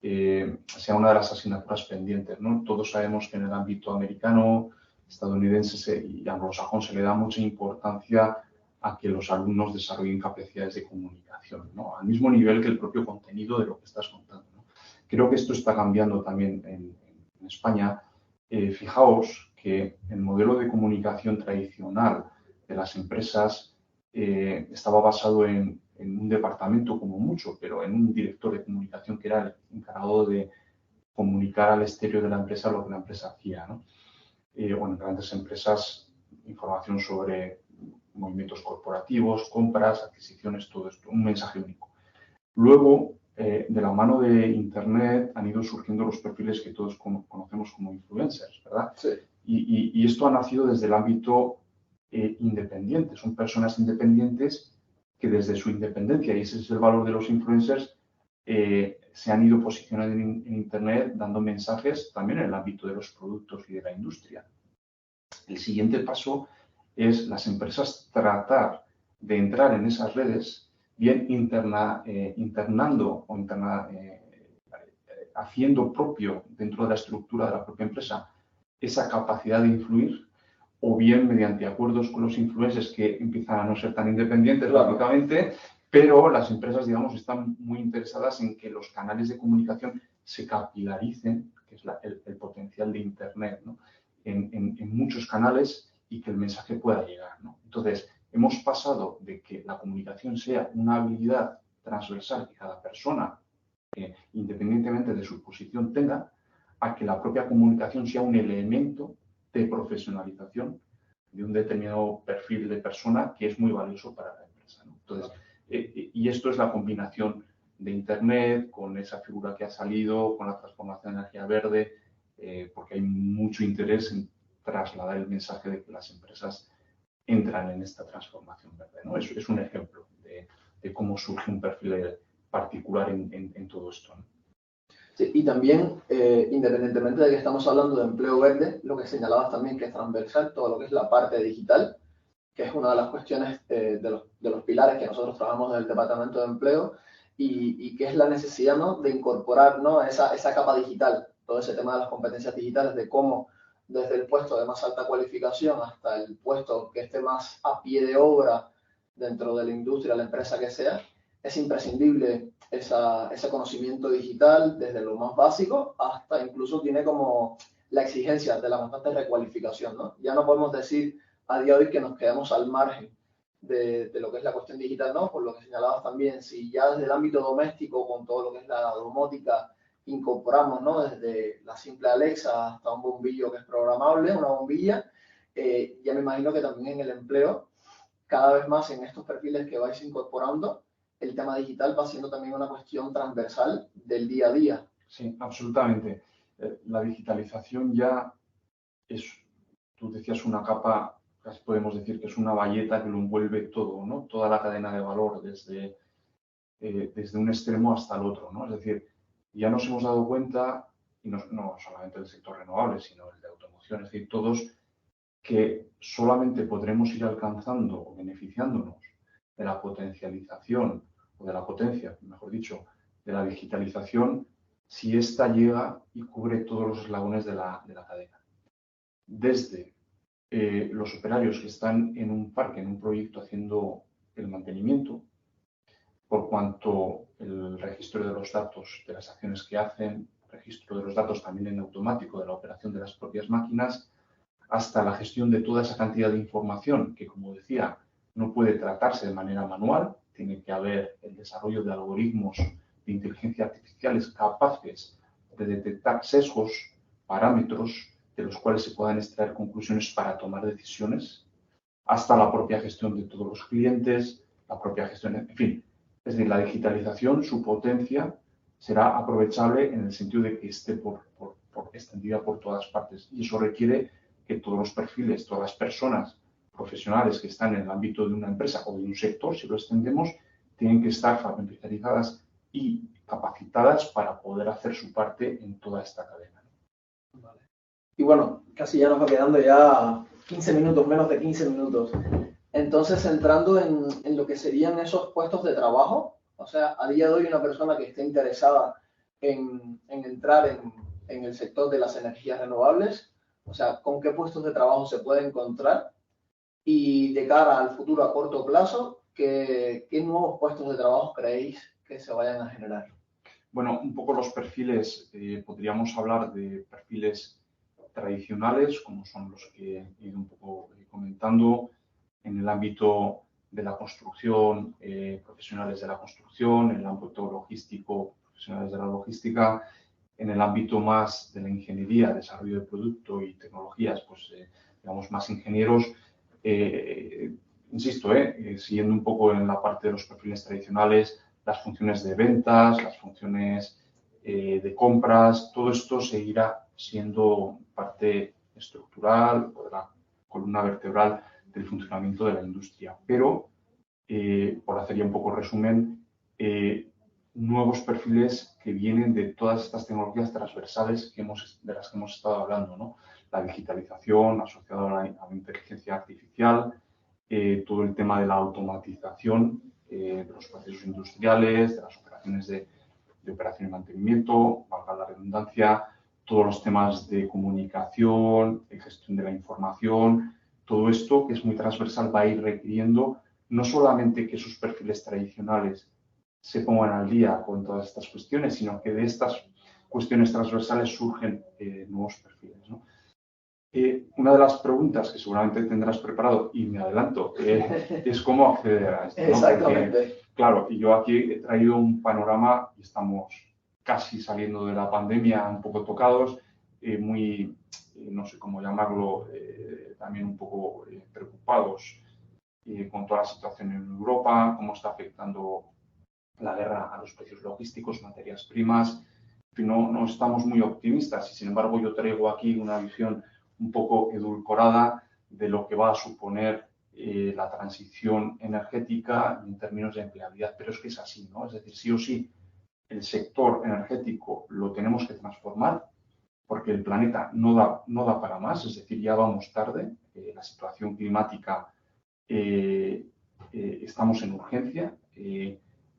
sea una de las asignaturas pendientes, ¿no? Todos sabemos que en el ámbito americano, estadounidense y anglosajón se le da mucha importancia a que los alumnos desarrollen capacidades de comunicación, ¿no?, al mismo nivel que el propio contenido de lo que estás contando, ¿no? Creo que esto está cambiando también en España. Fijaos que el modelo de comunicación tradicional de las empresas estaba basado en un departamento como mucho, pero en un director de comunicación que era el encargado de comunicar al exterior de la empresa lo que la empresa hacía, ¿no? O en grandes empresas, información sobre movimientos corporativos, compras, adquisiciones, todo esto, un mensaje único. Luego, de la mano de Internet han ido surgiendo los perfiles que todos conocemos como influencers, ¿verdad? Sí. Y esto ha nacido desde el ámbito independiente. Son personas independientes que desde su independencia, y ese es el valor de los influencers, se han ido posicionando en Internet dando mensajes también en el ámbito de los productos y de la industria. El siguiente paso es las empresas tratar de entrar en esas redes, bien internando o haciendo propio dentro de la estructura de la propia empresa esa capacidad de influir, o bien mediante acuerdos con los influencers que empiezan a no ser tan independientes, lógicamente, pero las empresas, digamos, están muy interesadas en que los canales de comunicación se capilaricen, que es el potencial de Internet, ¿no? en muchos canales y que el mensaje pueda llegar, ¿no? Entonces, hemos pasado de que la comunicación sea una habilidad transversal que cada persona, independientemente de su posición, tenga, a que la propia comunicación sea un elemento de profesionalización de un determinado perfil de persona que es muy valioso para la empresa, ¿no? Entonces, y esto es la combinación de Internet con esa figura que ha salido, con la transformación de energía verde, porque hay mucho interés en trasladar el mensaje de que las empresas entran en esta transformación verde, ¿no? Es un ejemplo de cómo surge un perfil particular en todo esto, ¿no? Sí, y también, independientemente de que estamos hablando de empleo verde, lo que señalabas también que es transversal, todo lo que es la parte digital, que es una de las cuestiones de los pilares que nosotros trabajamos en el Departamento de Empleo, y que es la necesidad, ¿no?, de incorporar, ¿no?, esa capa digital, todo ese tema de las competencias digitales, de cómo desde el puesto de más alta cualificación hasta el puesto que esté más a pie de obra dentro de la industria, la empresa que sea, es imprescindible ese conocimiento digital desde lo más básico hasta incluso tiene como la exigencia de la constante recualificación, ¿no? Ya no podemos decir a día de hoy que nos quedamos al margen de lo que es la cuestión digital, ¿no? Por lo que señalabas también, si ya desde el ámbito doméstico, con todo lo que es la domótica, incorporamos, ¿no?, desde la simple Alexa hasta un bombillo que es programable, una bombilla, ya me imagino que también en el empleo, cada vez más en estos perfiles que vais incorporando, el tema digital va siendo también una cuestión transversal del día a día. Sí, absolutamente. La digitalización ya es, tú decías, una capa, casi podemos decir que es una bayeta que lo envuelve todo, ¿no? Toda la cadena de valor, desde un extremo hasta el otro, ¿no? Es decir, ya nos hemos dado cuenta, y no solamente del sector renovable, sino el de automoción, es decir, todos, que solamente podremos ir alcanzando o beneficiándonos de la potencialización, o de la potencia, mejor dicho, de la digitalización, si ésta llega y cubre todos los eslabones de la cadena. Desde los operarios que están en un parque, en un proyecto, haciendo el mantenimiento, por cuanto el registro de los datos de las acciones que hacen, registro de los datos también en automático de la operación de las propias máquinas, hasta la gestión de toda esa cantidad de información que, como decía, no puede tratarse de manera manual, tiene que haber el desarrollo de algoritmos de inteligencia artificiales capaces de detectar sesgos, parámetros de los cuales se puedan extraer conclusiones para tomar decisiones, hasta la propia gestión de todos los clientes, la propia gestión, en fin. Es decir, la digitalización, su potencia, será aprovechable en el sentido de que esté extendida por todas partes. Y eso requiere que todos los perfiles, todas las personas profesionales que están en el ámbito de una empresa o de un sector, si lo extendemos, tienen que estar familiarizadas y capacitadas para poder hacer su parte en toda esta cadena. Vale. Y bueno, casi ya nos va quedando ya 15 minutos, menos de 15 minutos. Entonces, entrando en lo que serían esos puestos de trabajo, o sea, a día de hoy una persona que esté interesada en entrar en el sector de las energías renovables, o sea, ¿con qué puestos de trabajo se puede encontrar? Y de cara al futuro a corto plazo, ¿qué nuevos puestos de trabajo creéis que se vayan a generar? Bueno, un poco los perfiles, podríamos hablar de perfiles tradicionales, como son los que he ido un poco comentando, en el ámbito de la construcción, profesionales de la construcción, en el ámbito logístico, profesionales de la logística, en el ámbito más de la ingeniería, desarrollo de producto y tecnologías, pues digamos más ingenieros. Insisto, siguiendo un poco en la parte de los perfiles tradicionales, las funciones de ventas, las funciones de compras, todo esto seguirá siendo parte estructural o de la columna vertebral del funcionamiento de la industria. Pero, por hacer ya un poco resumen, nuevos perfiles que vienen de todas estas tecnologías transversales de las que hemos estado hablando, ¿no? La digitalización asociada a la inteligencia artificial, todo el tema de la automatización de los procesos industriales, de las operaciones de operación y mantenimiento, valga la redundancia, todos los temas de comunicación, de gestión de la información, todo esto que es muy transversal va a ir requiriendo no solamente que esos perfiles tradicionales se pongan al día con todas estas cuestiones, sino que de estas cuestiones transversales surgen nuevos perfiles, ¿no? Una de las preguntas que seguramente tendrás preparado, y me adelanto, es cómo acceder a esto, ¿no? Exactamente. Porque, claro, y yo aquí he traído un panorama y estamos casi saliendo de la pandemia, un poco tocados, muy, no sé cómo llamarlo, también un poco preocupados con toda la situación en Europa, cómo está afectando la guerra a los precios logísticos, materias primas. No estamos muy optimistas y, sin embargo, yo traigo aquí una visión un poco edulcorada de lo que va a suponer la transición energética en términos de empleabilidad. Pero es que es así, ¿no? Es decir, sí o sí, el sector energético lo tenemos que transformar porque el planeta no da para más, es decir, ya vamos tarde. La situación climática, estamos en urgencia,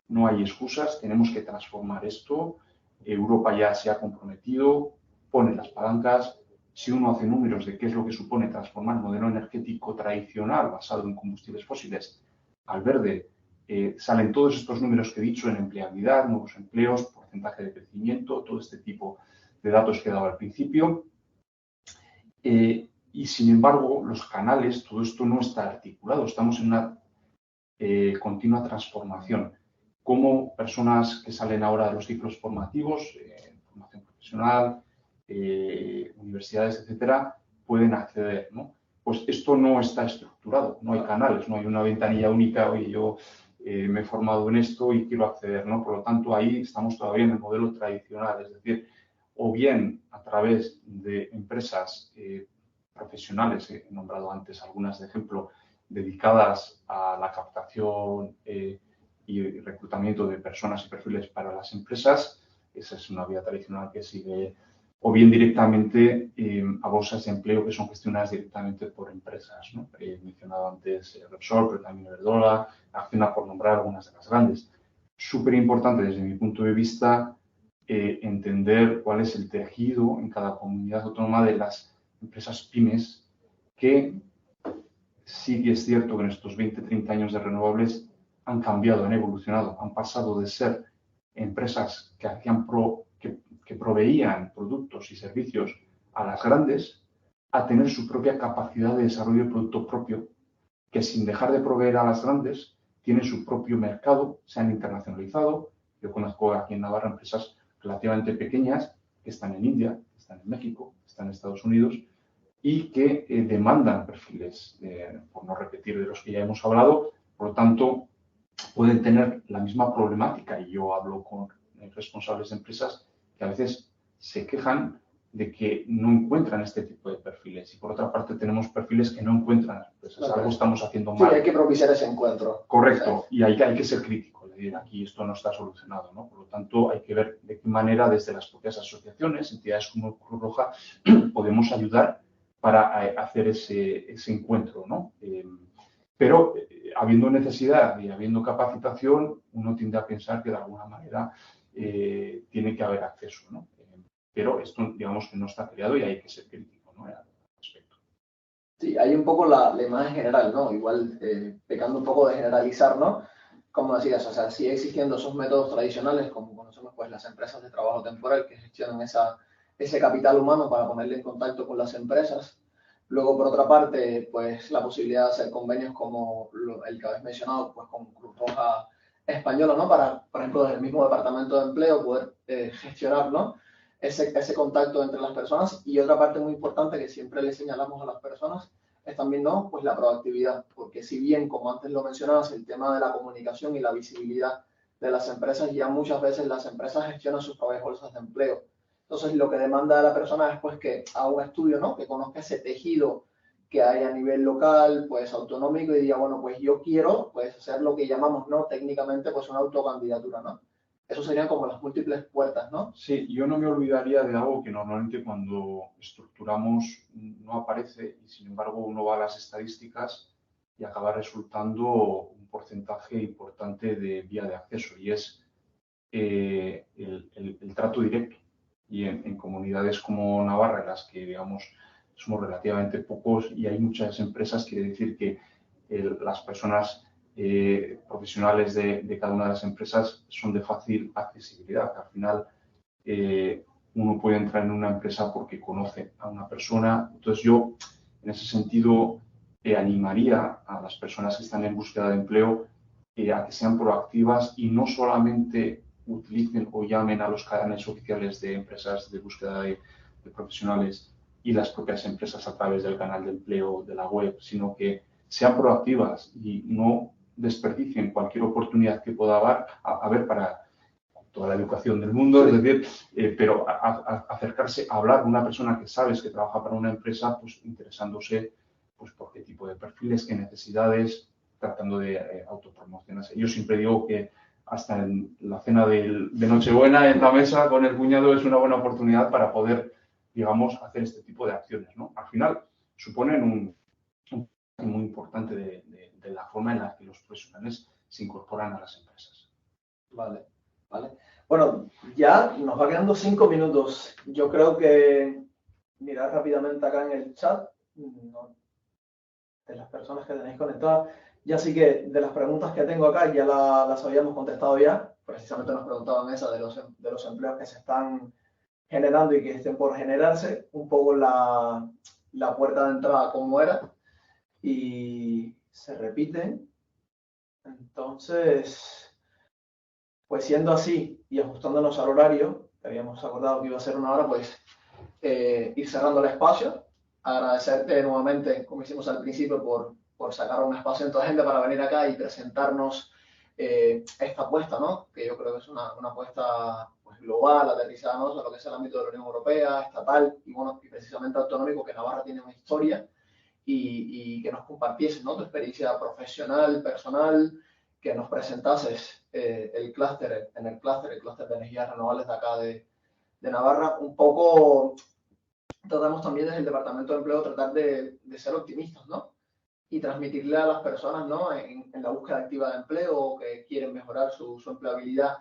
no hay excusas, tenemos que transformar esto. Europa ya se ha comprometido, pone las palancas. Si uno hace números de qué es lo que supone transformar el modelo energético tradicional basado en combustibles fósiles al verde, salen todos estos números que he dicho en empleabilidad, nuevos empleos, porcentaje de crecimiento, todo este tipo de datos que he dado al principio. Y sin embargo, los canales, todo esto no está articulado, estamos en una continua transformación. Cómo personas que salen ahora de los ciclos formativos, formación profesional, universidades, etcétera, pueden acceder, ¿no? Pues esto no está estructurado, no hay canales, no hay una ventanilla única, oye, yo me he formado en esto y quiero acceder, ¿no? Por lo tanto, ahí estamos todavía en el modelo tradicional, es decir, o bien a través de empresas profesionales, he nombrado antes algunas de ejemplo, dedicadas a la captación y reclutamiento de personas y perfiles para las empresas. Esa es una vía tradicional que sigue, o bien directamente a bolsas de empleo que son gestionadas directamente por empresas, ¿no? He mencionado antes Repsol, pero también Iberdrola, Acciona, por nombrar algunas de las grandes. Súper importante desde mi punto de vista entender cuál es el tejido en cada comunidad autónoma de las empresas pymes, que sí que es cierto que en estos 20, 30 años de renovables han cambiado, han evolucionado, han pasado de ser empresas que proveían productos y servicios a las grandes a tener su propia capacidad de desarrollo de producto propio, que sin dejar de proveer a las grandes tienen su propio mercado, se han internacionalizado. Yo conozco aquí en Navarra empresas relativamente pequeñas que están en India, que están en México, que están en Estados Unidos y que demandan perfiles, por no repetir de los que ya hemos hablado. Por lo tanto, pueden tener la misma problemática, y yo hablo con responsables de empresas que a veces se quejan de que no encuentran este tipo de perfiles, y por otra parte tenemos perfiles que no encuentran las empresas. Claro. Algo estamos haciendo mal. Sí, hay que propiciar ese encuentro. Correcto, y hay que ser crítico, es decir, aquí esto no está solucionado, ¿no? Por lo tanto, hay que ver de qué manera desde las propias asociaciones, entidades como Cruz Roja, podemos ayudar para hacer ese encuentro, ¿no? Pero habiendo necesidad y habiendo capacitación, uno tiende a pensar que de alguna manera tiene que haber acceso, ¿no? Pero esto, digamos, que no está creado y hay que ser crítico, ¿no? Al respecto. Sí, hay un poco la imagen general, ¿no? Igual pecando un poco de generalizar, ¿no? Como decías, o sea, sigue existiendo esos métodos tradicionales, como conocemos pues las empresas de trabajo temporal que gestionan ese capital humano para ponerle en contacto con las empresas. Luego, por otra parte, pues la posibilidad de hacer convenios como el que habéis mencionado, pues con Cruz Roja Española, ¿no? Para, por ejemplo, desde el mismo departamento de empleo poder gestionar, ¿no? Ese contacto entre las personas. Y otra parte muy importante que siempre le señalamos a las personas es también, ¿no? Pues la proactividad, porque si bien, como antes lo mencionabas, el tema de la comunicación y la visibilidad de las empresas, ya muchas veces las empresas gestionan sus propias bolsas de empleo. Entonces, lo que demanda de la persona es pues que haga un estudio, ¿no? Que conozca ese tejido que hay a nivel local, pues autonómico, y diga, bueno, pues yo quiero pues hacer lo que llamamos, ¿no? Técnicamente, pues una autocandidatura, ¿no? Eso serían como las múltiples puertas, ¿no? Sí, yo no me olvidaría de algo que normalmente cuando estructuramos no aparece y sin embargo uno va a las estadísticas y acaba resultando un porcentaje importante de vía de acceso y es el trato directo. Y en comunidades como Navarra, en las que digamos somos relativamente pocos y hay muchas empresas, quiere decir que las personas profesionales de cada una de las empresas son de fácil accesibilidad. Al final, uno puede entrar en una empresa porque conoce a una persona. Entonces yo, en ese sentido, animaría a las personas que están en búsqueda de empleo a que sean proactivas y no solamente utilicen o llamen a los canales oficiales de empresas de búsqueda de profesionales y las propias empresas a través del canal de empleo de la web, sino que sean proactivas y no desperdicien cualquier oportunidad que pueda haber para toda la educación del mundo, es decir, pero acercarse a hablar con una persona que sabes que trabaja para una empresa, pues interesándose pues, por qué tipo de perfiles, qué necesidades, tratando de autopromocionarse. Yo siempre digo que hasta en la cena de Nochebuena en la mesa con el cuñado es una buena oportunidad para poder, digamos, hacer este tipo de acciones, ¿no? Al final suponen un muy importante de la forma en la que los profesionales se incorporan a las empresas. Vale, vale. Bueno, ya nos va quedando 5 minutos. Yo creo que mirad rápidamente acá en el chat, no, de las personas que tenéis conectadas. Ya sí que de las preguntas que tengo acá ya las habíamos contestado ya. Precisamente nos preguntaban esa de los empleos que se están generando y que estén por generarse. Un poco la puerta de entrada cómo era. Y se repiten. Entonces, pues siendo así y ajustándonos al horario, que habíamos acordado que iba a ser 1 hora, pues ir cerrando el espacio. Agradecerte nuevamente, como hicimos al principio, por sacar un espacio en tu agenda para venir acá y presentarnos esta apuesta, ¿no? Que yo creo que es una apuesta pues, global, aterrizada, ¿no? Sobre lo que es el ámbito de la Unión Europea, estatal y, bueno, y precisamente autonómico, que Navarra tiene una historia y que nos compartieses, ¿no? Tu experiencia profesional, personal, que nos presentases el clúster de energías renovables de acá de Navarra. Un poco tratamos también desde el Departamento de Empleo tratar de ser optimistas, ¿no? Y transmitirle a las personas, ¿no? En la búsqueda activa de empleo, que quieren mejorar su empleabilidad,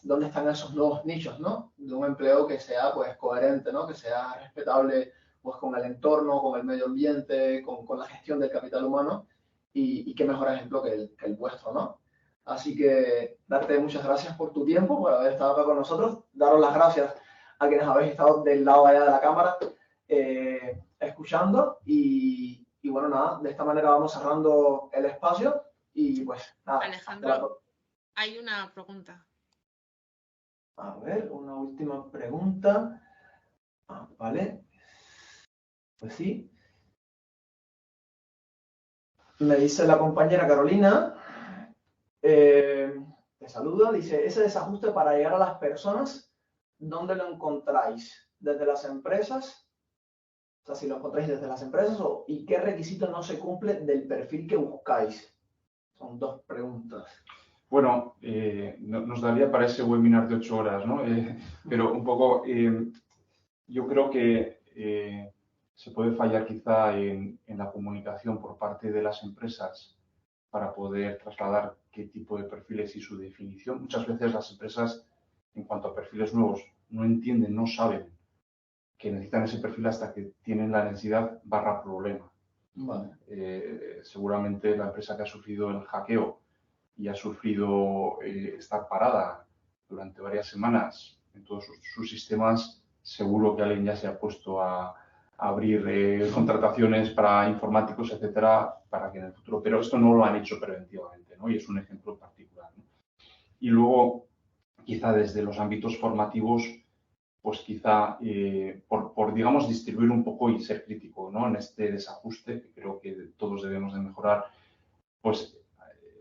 dónde están esos nuevos nichos, ¿no? De un empleo que sea, pues, coherente, ¿no? Que sea respetable, pues, con el entorno, con el medio ambiente, con la gestión del capital humano y qué mejor ejemplo que el vuestro, ¿no? Así que darte muchas gracias por tu tiempo, por haber estado acá con nosotros. Daros las gracias a quienes habéis estado del lado allá de la cámara escuchando y bueno, nada, de esta manera vamos cerrando el espacio y pues nada. Alejandro, hay una pregunta. A ver, una última pregunta. Vale. Pues sí. Me dice la compañera Carolina, te saluda, dice, ese desajuste para llegar a las personas, ¿dónde lo encontráis? ¿Desde las empresas? O sea, si lo encontráis desde las empresas ¿y qué requisito no se cumple del perfil que buscáis? Son 2 preguntas. Bueno, nos daría para ese webinar de 8 horas, ¿no? Pero un poco, yo creo que se puede fallar quizá en la comunicación por parte de las empresas para poder trasladar qué tipo de perfiles y su definición. Muchas veces las empresas, en cuanto a perfiles nuevos, no entienden, no saben que necesitan ese perfil hasta que tienen la necesidad / problema. Vale. Seguramente la empresa que ha sufrido el hackeo y ha sufrido estar parada durante varias semanas en todos sus sistemas, seguro que alguien ya se ha puesto a abrir contrataciones para informáticos, etcétera, para que en el futuro, pero esto no lo han hecho preventivamente, ¿no? Y es un ejemplo particular, ¿no? Y luego, quizá desde los ámbitos formativos, pues quizá por, digamos, distribuir un poco y ser crítico, ¿no? En este desajuste, que creo que todos debemos de mejorar, pues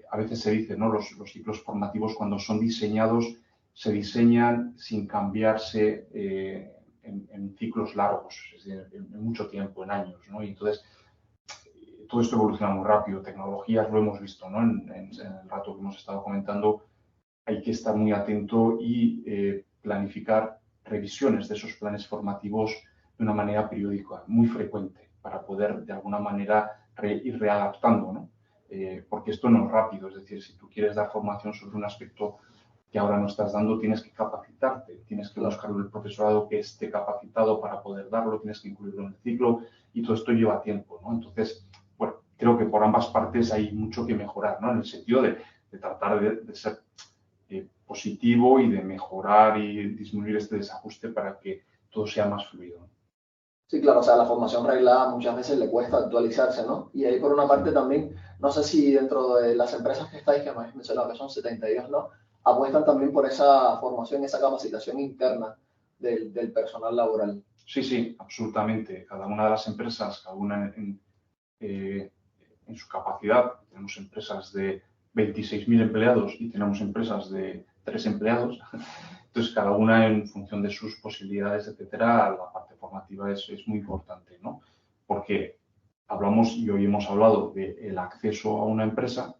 a veces se dice, ¿no? Los ciclos formativos cuando son diseñados se diseñan sin cambiarse en ciclos largos, es decir, en mucho tiempo, en años, ¿no? Y entonces, todo esto evoluciona muy rápido. Tecnologías, lo hemos visto, ¿no? En el rato que hemos estado comentando, hay que estar muy atento y planificar revisiones de esos planes formativos de una manera periódica, muy frecuente, para poder de alguna manera ir readaptando, ¿no? Porque esto no es rápido, es decir, si tú quieres dar formación sobre un aspecto que ahora no estás dando, tienes que capacitarte, tienes que buscar el profesorado que esté capacitado para poder darlo, tienes que incluirlo en el ciclo y todo esto lleva tiempo, ¿no? Entonces, bueno, creo que por ambas partes hay mucho que mejorar, ¿no? En el sentido de tratar de ser positivo y de mejorar y disminuir este desajuste para que todo sea más fluido, ¿no? Sí, claro, o sea, la formación reglada muchas veces le cuesta actualizarse, ¿no? Y ahí por una parte también, no sé si dentro de las empresas que estáis, que me habéis mencionado que son 72, ¿no? Apuestan también por esa formación, esa capacitación interna del personal laboral. Sí, absolutamente. Cada una de las empresas, cada una en su capacidad. Tenemos empresas de 26.000 empleados y tenemos empresas de 3 empleados. Entonces, cada una en función de sus posibilidades, etcétera, la parte formativa es muy importante, ¿no? Porque hablamos y hoy hemos hablado del acceso a una empresa,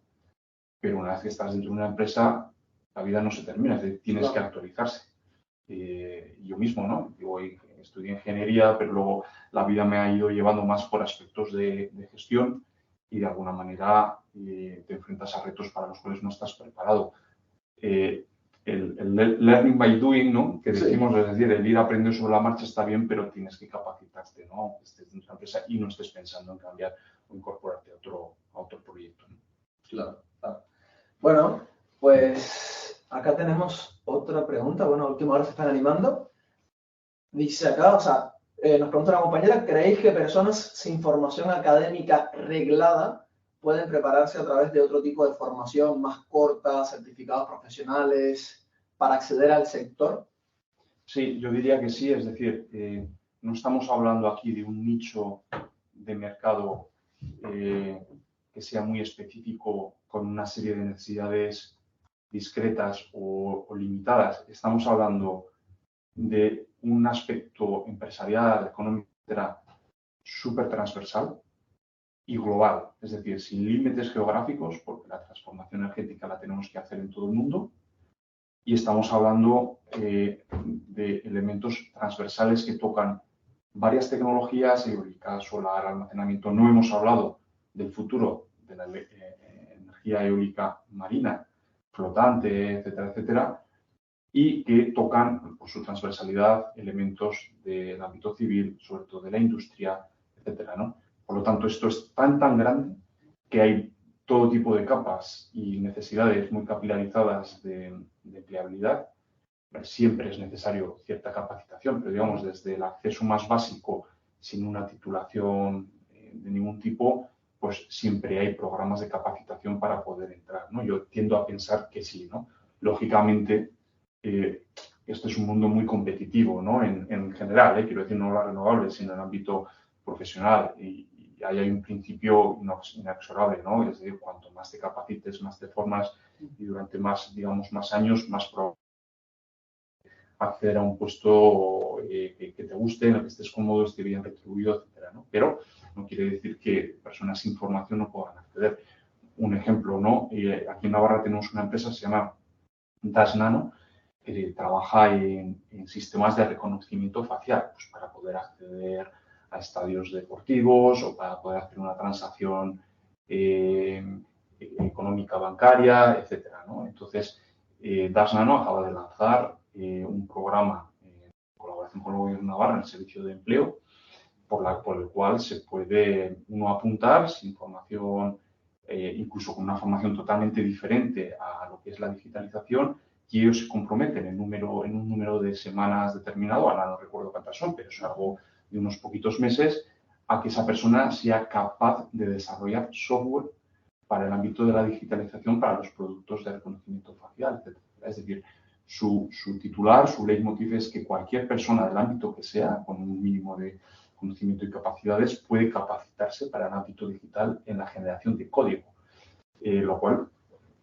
pero una vez que estás dentro de una empresa, la vida no se termina, es decir, tienes que actualizarse. Yo mismo, ¿no? Yo estudié ingeniería, pero luego la vida me ha ido llevando más por aspectos de gestión y de alguna manera te enfrentas a retos para los cuales no estás preparado. El learning by doing, ¿no? Que decimos, es decir, el ir aprendiendo sobre la marcha está bien, pero tienes que capacitarte, ¿no? Aunque estés en una empresa y no estés pensando en cambiar o incorporarte a otro proyecto, ¿no? Claro. Bueno, pues acá tenemos otra pregunta. Bueno, a última hora se están animando. Dice acá, o sea, nos pregunta una compañera, ¿creéis que personas sin formación académica reglada pueden prepararse a través de otro tipo de formación más corta, certificados profesionales, para acceder al sector? Sí, yo diría que sí, es decir, no estamos hablando aquí de un nicho de mercado que sea muy específico con una serie de necesidades discretas o limitadas. Estamos hablando de un aspecto empresarial, económico, etcétera, súper transversal y global, es decir, sin límites geográficos, porque la transformación energética la tenemos que hacer en todo el mundo. Y estamos hablando de elementos transversales que tocan varias tecnologías, eólica, solar, almacenamiento. No hemos hablado del futuro de la energía eólica marina, flotante, etcétera, etcétera, y que tocan por su transversalidad elementos del ámbito civil, sobre todo de la industria, etcétera, ¿no? Por lo tanto, esto es tan grande que hay todo tipo de capas y necesidades muy capilarizadas de empleabilidad. Siempre es necesario cierta capacitación, pero digamos desde el acceso más básico, sin una titulación de ningún tipo, pues siempre hay programas de capacitación para poder entrar, ¿no? Yo tiendo a pensar que sí, ¿no? Lógicamente, este es un mundo muy competitivo, ¿no? En general, quiero decir, no las renovables, sino en el ámbito profesional. Y ahí hay un principio inexorable, ¿no? Es decir, cuanto más te capacites, más te formas y durante más, digamos, más años, más probable acceder a un puesto que te guste, en el que estés cómodo, esté bien retribuido, etcétera, ¿no? Pero no quiere decir que personas sin formación no puedan acceder. Un ejemplo, ¿no? Aquí en Navarra tenemos una empresa que se llama Das Nano, que trabaja en sistemas de reconocimiento facial, pues para poder acceder a estadios deportivos o para poder hacer una transacción económica bancaria, etcétera, ¿no? Entonces, Das Nano acaba de lanzar un programa en colaboración con el Gobierno de Navarra en el Servicio de Empleo, por el cual se puede uno apuntar sin formación, incluso con una formación totalmente diferente a lo que es la digitalización, y ellos se comprometen en un número de semanas determinado, ahora no recuerdo cuántas son, pero es algo de unos poquitos meses, a que esa persona sea capaz de desarrollar software para el ámbito de la digitalización para los productos de reconocimiento facial, etc. Es decir, su titular, su leitmotiv es que cualquier persona del ámbito que sea, con un mínimo de conocimiento y capacidades, puede capacitarse para el ámbito digital en la generación de código, lo cual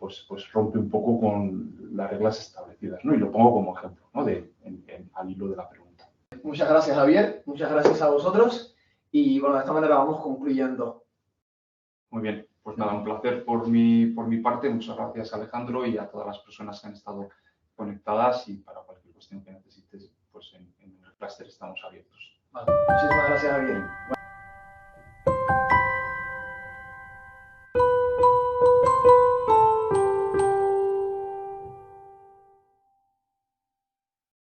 pues rompe un poco con las reglas establecidas, ¿no? Y lo pongo como ejemplo, ¿no? Al hilo de la pregunta. Muchas gracias, Javier. Muchas gracias a vosotros. Y bueno, de esta manera vamos concluyendo. Muy bien, pues nada, un placer por mi parte. Muchas gracias, Alejandro, y a todas las personas que han estado conectadas, y para cualquier cuestión que necesites, pues en el clúster estamos abiertos. Vale. Muchísimas gracias, Javier.